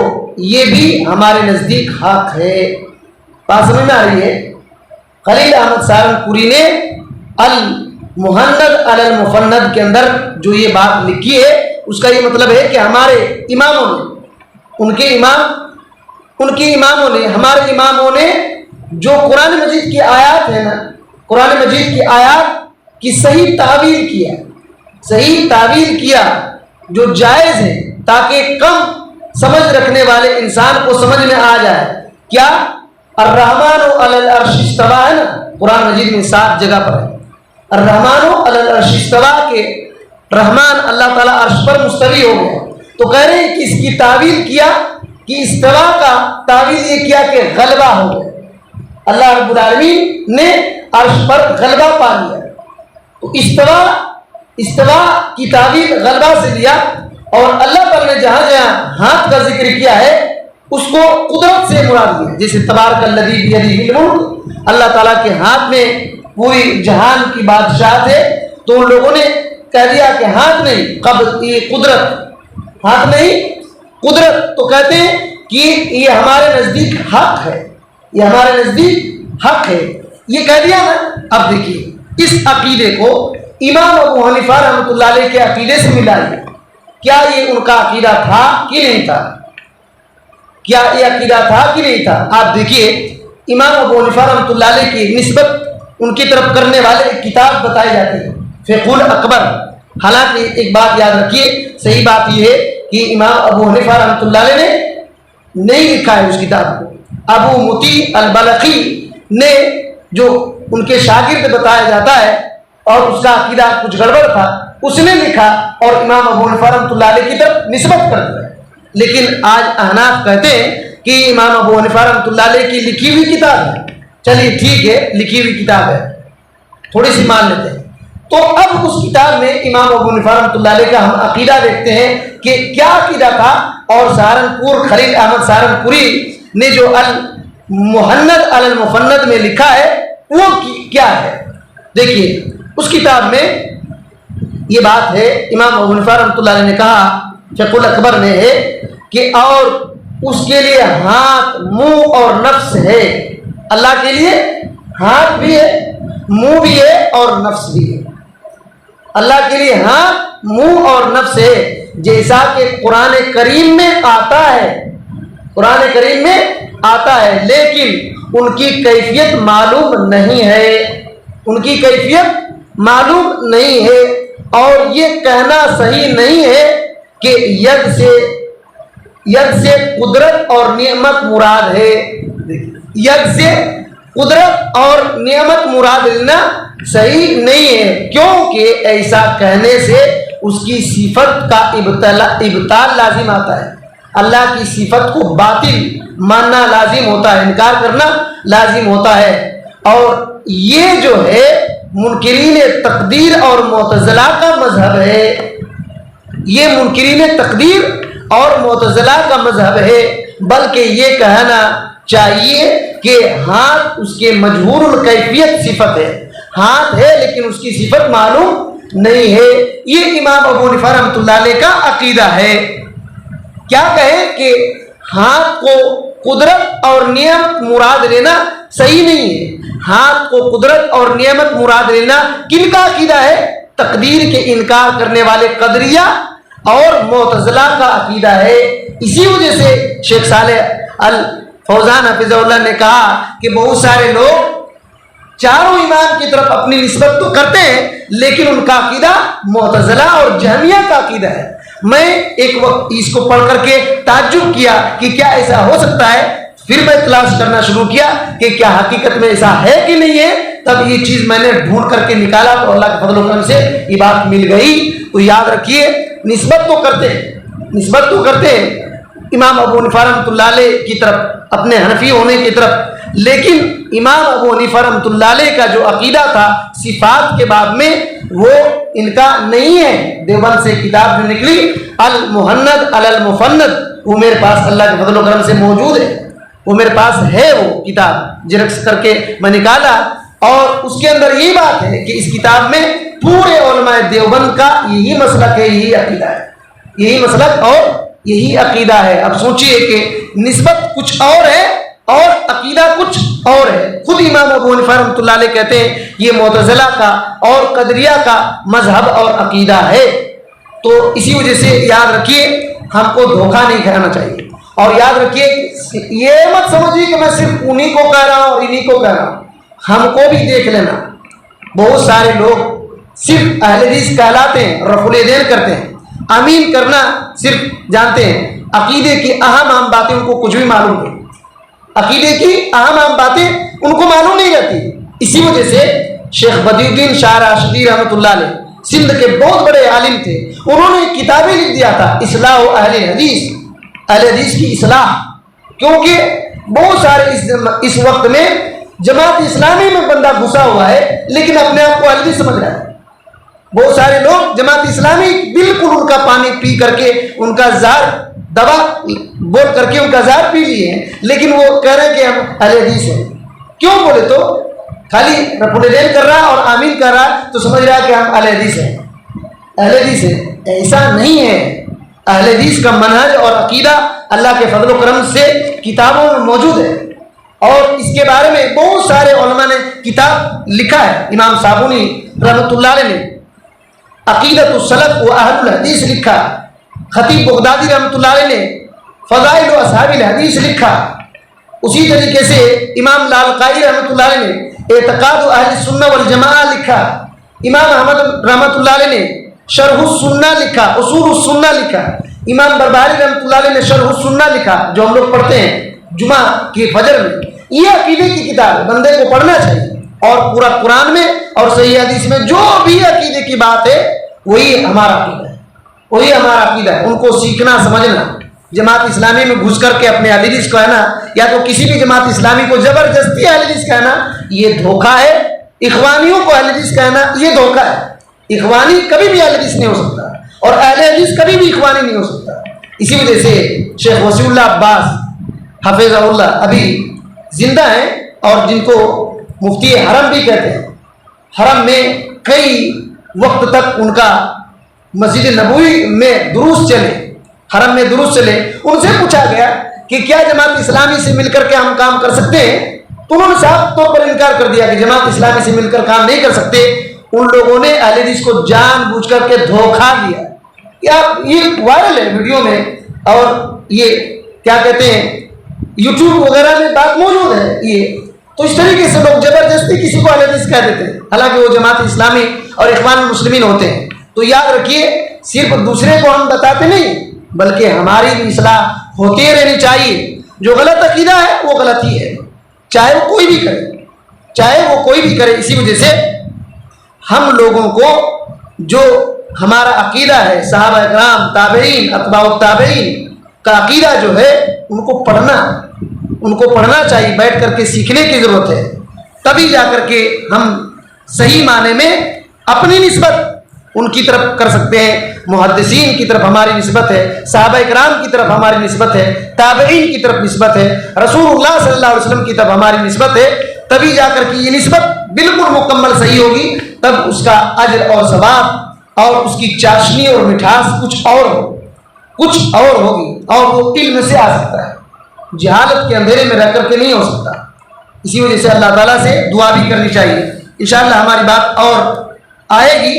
یہ بھی ہمارے نزدیک حق ہے۔ بات سمجھ میں آ رہی ہے؟ خلیل احمد سہارنپوری نے المہند علی المفند کے اندر جو یہ بات لکھی ہے، اس کا یہ مطلب ہے کہ ہمارے اماموں نے، ان کے اماموں نے، ہمارے اماموں نے جو قرآن مجید کی آیات ہے نا، قرآن مجید کی آیات کی صحیح تعویل کیا جو جائز ہے، تاکہ کم سمجھ رکھنے والے انسان کو سمجھ میں آ جائے۔ کیا؟ الرحمن علی العرش استویٰ ہے نا، قرآن مجید میں 7 جگہ پر ہے، الرحمن علی العرش استویٰ کے رحمان اللہ تعالیٰ عرش پر مستوی ہو گیا، تو کہہ رہے ہیں کہ اس کی تعویل کیا کہ استوا کا تعویل یہ کیا کہ غلبہ ہو گیا، اللہ رب العالمین نے عرش پر غلبہ پا لیا، تو استوا کی تعویل غلبہ سے لیا، اور اللہ تعالیٰ نے جہاں جہاں ہاتھ کا ذکر کیا ہے اس کو قدرت سے مراد لیا، جیسے تبارک الذی بیدہ الملک، اللہ تعالیٰ کے ہاتھ میں پوری جہان کی بادشاہت ہے، تو ان لوگوں نے کہہ دیا کہ ہاتھ نہیں، قبض، یہ قدرت، ہاتھ نہیں قدرت، تو کہتے ہیں کہ یہ ہمارے نزدیک حق ہے، یہ ہمارے نزدیک حق ہے، یہ کہہ دیا نا۔ اب دیکھیے اس عقیدے کو امام ابو حنیفہ رحمۃ اللہ علیہ کے عقیدے سے ملائیے، کیا یہ ان کا عقیدہ تھا کہ نہیں تھا؟ کیا یہ عقیدہ تھا کہ نہیں تھا؟ آپ دیکھیے امام ابو حنیفہ رحمۃ اللہ علیہ کی نسبت ان کی طرف کرنے والے ایک کتاب بتائی جاتی ہے فقہ الاکبر، حالانکہ ایک بات یاد رکھیے، صحیح بات یہ ہے کہ امام ابو حنیفہ رحمۃ اللہ علیہ نے نہیں لکھا ہے اس کتاب کو، ابو مطیع البلخی نے، جو ان کے شاگرد بتایا جاتا ہے اور اس کا عقیدہ کچھ گڑبڑ تھا، اس نے لکھا اور امام ابو حنیفہ رحمۃ اللہ علیہ کی طرف نسبت کر دیا۔ لیکن آج احناف کہتے ہیں کہ امام ابو حنیفہ رحمۃ اللہ علیہ کی لکھی ہوئی کتاب ہے، چلیے ٹھیک ہے لکھی ہوئی کتاب ہے، تھوڑی سی مان لیتے ہیں، تو اب اس کتاب میں امام ابو حنیفہ رحمۃ اللہ علیہ کا ہم عقیدہ دیکھتے ہیں کہ کیا عقیدہ تھا، اور سہارنپور خلیل احمد سہارنپوری نے جو المہند علی المفند میں لکھا ہے وہ کیا ہے۔ دیکھیے اس کتاب میں یہ بات ہے، امام ابو حنیفہ رحمۃ اللہ علیہ نے کہا فقہ الاکبر میں ہے کہ اور اس کے لیے ہاتھ، منہ اور نفس ہے، اللہ کے لیے ہاتھ بھی ہے، منہ بھی ہے اور نفس بھی ہے، اللہ کے لیے ہاتھ، منہ اور نفس ہے، جیسا کہ قرآن کریم میں آتا ہے، قرآن کریم میں آتا ہے، لیکن ان کی کیفیت معلوم نہیں ہے، ان کی کیفیت معلوم نہیں ہے، اور یہ کہنا صحیح نہیں ہے کہ ید سے قدرت اور نعمت مراد ہے، ید سے قدرت اور نعمت مراد لینا صحیح نہیں ہے، کیونکہ ایسا کہنے سے اس کی صفت کا ابطال لازم آتا ہے، اللہ کی صفت کو باطل ماننا لازم ہوتا ہے، انکار کرنا لازم ہوتا ہے، اور یہ جو ہے منکرین تقدیر اور معتزلہ کا مذہب ہے، یہ منکرین تقدیر اور معتزلہ کا مذہب ہے، بلکہ یہ کہنا چاہیے کہ ہاتھ اس کے مجہور الکیفیت صفت ہے، ہاتھ ہے لیکن اس کی صفت معلوم نہیں ہے، یہ امام ابو حنیفہ رحمۃ اللہ علیہ کا عقیدہ ہے۔ کیا کہیں کہ ہاتھ کو قدرت اور نعمت مراد لینا صحیح نہیں ہے، ہاتھ کو قدرت اور نعمت مراد لینا کن کا عقیدہ ہے؟ تقدیر کے انکار کرنے والے قدریہ اور معتزلہ کا عقیدہ ہے. اسی وجہ سے شیخ صالح الفوزان حفظہ اللہ نے کہا کہ بہت سارے لوگ چاروں امام کی طرف اپنی نسبت تو کرتے ہیں لیکن ان کا عقیدہ معتزلہ اور جہمیہ کا عقیدہ ہے. میں ایک وقت اس کو پڑھ کر کے تعجب کیا کہ کیا ایسا ہو سکتا ہے. پھر میں تلاش کرنا شروع کیا کہ کیا حقیقت میں ایسا ہے کہ نہیں ہے. تب یہ چیز میں نے ڈھونڈ کر کے نکالا تو اللہ کے فضل و کرم سے یہ بات مل گئی. تو یاد رکھیے نسبت تو کرتے ہیں امام ابو حنیفہ رحمۃ اللہ علیہ کی طرف اپنے حنفی ہونے کی طرف, لیکن امام ابو حنیفہ رحمۃ اللہ علیہ کا جو عقیدہ تھا صفات کے باب میں وہ ان کا نہیں ہے. دیوبند سے کتاب جو نکلی المحند علی المفند وہ میرے پاس اللہ کے فضل و کرم سے موجود ہے. وہ میرے پاس ہے, وہ کتاب جرکس کر کے میں نکالا اور اس کے اندر یہ بات ہے کہ اس کتاب میں پورے علماء دیوبند کا یہی مسلک ہے, یہی عقیدہ ہے, یہی مسلک اور یہی عقیدہ ہے. اب سوچئے کہ نسبت کچھ اور ہے اور عقیدہ کچھ اور ہے. خود امام ابو حنیفہ رحمۃ اللہ علیہ کہتے ہیں یہ معتزلہ کا اور قدریہ کا مذہب اور عقیدہ ہے. تو اسی وجہ سے یاد رکھیے ہم کو دھوکہ نہیں کھانا چاہیے. اور یاد رکھیے یہ مت سمجھیے کہ میں صرف انہی کو کہہ رہا ہوں اور انہی کو کہہ رہا ہوں, ہم کو بھی دیکھ لینا. بہت سارے لوگ صرف اہل حدیث کہلاتے ہیں, رفع الیدین کرتے ہیں, آمین کرنا صرف جانتے ہیں. عقیدے کی اہم باتیں ان کو کچھ بھی معلوم نہیں, عقیدے کی اہم باتیں ان کو معلوم نہیں رہتی. اسی وجہ سے شیخ بدی الدین شاہ راشدی رحمۃ اللہ علیہ سندھ کے بہت بڑے عالم تھے, انہوں نے کتابیں لکھ دیا تھا اصلاح اہل حدیث, اہل حدیث کی اصلاح. کیونکہ بہت سارے اس وقت میں جماعت اسلامی میں بندہ گھسا ہوا ہے لیکن اپنے آپ کو اہل حدیث سمجھ رہا ہے. بہت سارے لوگ جماعت اسلامی بالکل ان کا پانی پی کر کے ان کا زہر دوا بول کر کے ان کا زہر پی لیے ہیں, لیکن وہ کہہ رہے ہیں کہ ہم اہل حدیث ہیں. کیوں بولے تو خالی رفع الیدین کر رہا اور آمین کر رہا تو سمجھ رہا کہ ہم اہل حدیث ہیں, اہل حدیث ہیں. ایسا نہیں ہے. اہل حدیث کا منہج اور عقیدہ اللہ کے فضل و کرم سے کتابوں میں موجود ہے اور اس کے بارے میں بہت سارے علماء نے کتاب لکھا ہے. امام صابونی رحمۃ اللہ علیہ نے عقیدۃ السلف و اہل الحدیث لکھا, خطیب بغدادی رحمۃ اللہ علیہ نے فضائل و اصحاب الحدیث لکھا. اسی طریقے سے امام لالقائی رحمۃ اللہ علیہ نے اعتقاد اہل السنہ والجماعہ لکھا. امام احمد رحمۃ اللہ علیہ نے شرح السنہ لکھا, اصول السنہ لکھا. امام بربہاری رحمۃ اللہ علیہ نے شرح السنہ لکھا جو ہم لوگ پڑھتے ہیں جمعہ کی فجر میں. یہ عقیدے کی کتاب بندے کو پڑھنا چاہیے اور پورا قرآن میں اور صحیح حدیث میں جو بھی عقیدے کی بات ہے وہی ہمارا عقیدہ ہے, وہی ہمارا عقیدہ ہے. ان کو سیکھنا سمجھنا. جماعت اسلامی میں گھس کر کے اپنے اہل حدیث کہنا یا تو کسی بھی جماعت اسلامی کو زبردستی اہل حدیث کہنا یہ دھوکہ ہے. اخوانیوں کو اہل حدیث کہنا یہ دھوکہ ہے. اخوانی کبھی بھی اہل حدیث نہیں ہو سکتا اور اہل حدیث کبھی بھی اخوانی نہیں ہو سکتا. اسی وجہ سے شیخ وسیع اللہ عباس حفظہ اللہ ابھی زندہ ہیں اور جن کو مفتی حرم بھی کہتے ہیں. حرم میں کئی وقت تک ان کا مسجد نبوی میں دروس چلے, حرم میں دروس چلے. ان سے پوچھا گیا کہ کیا جماعت اسلامی سے مل کر کے ہم کام کر سکتے ہیں, تو انہوں نے صاف طور پر انکار کر دیا کہ جماعت اسلامی سے مل کر کام نہیں کر سکتے. ان لوگوں نے اہل حدیث کو جان بوجھ کر کے دھوکہ دیا. یہ وائرل ہے ویڈیو میں اور یہ کیا کہتے ہیں یوٹیوب وغیرہ میں بات موجود ہے. یہ تو اس طریقے سے لوگ زبردستی کسی کو اہل حدیث کہہ دیتے ہیں حالانکہ وہ جماعت اسلامی اور اخوان المسلمین ہوتے ہیں. تو یاد رکھیے صرف دوسرے کو ہم بتاتے نہیں بلکہ ہماری بھی اصلاح ہوتی رہنی چاہیے. جو غلط عقیدہ ہے وہ غلط ہی ہے, چاہے وہ کوئی بھی کرے, چاہے وہ کوئی بھی کرے. اسی وجہ سے ہم لوگوں کو جو ہمارا عقیدہ ہے صحابہ اکرام تابعین اتباع التابعین کا عقیدہ جو ہے ان کو پڑھنا چاہیے. بیٹھ کر کے سیکھنے کی ضرورت ہے. تبھی جا کر کے ہم صحیح معنی میں اپنی نسبت ان کی طرف کر سکتے ہیں. محدثین کی طرف ہماری نسبت ہے, صحابہ اکرام کی طرف ہماری نسبت ہے, تابعین کی طرف نسبت ہے, رسول اللہ صلی اللہ علیہ وسلم کی طرف ہماری نسبت ہے. تبھی جا کر کے یہ نسبت بالکل مکمل صحیح ہوگی. تب اس کا اجر اور ثواب اور اس کی چاشنی اور مٹھاس کچھ اور ہوگی اور وہ علم سے آ سکتا ہے, جہالت کے اندھیرے میں رہ کر کے نہیں ہو سکتا. اسی وجہ سے اللہ تعالیٰ سے دعا بھی کرنی چاہیے. انشاءاللہ ہماری بات اور آئے گی.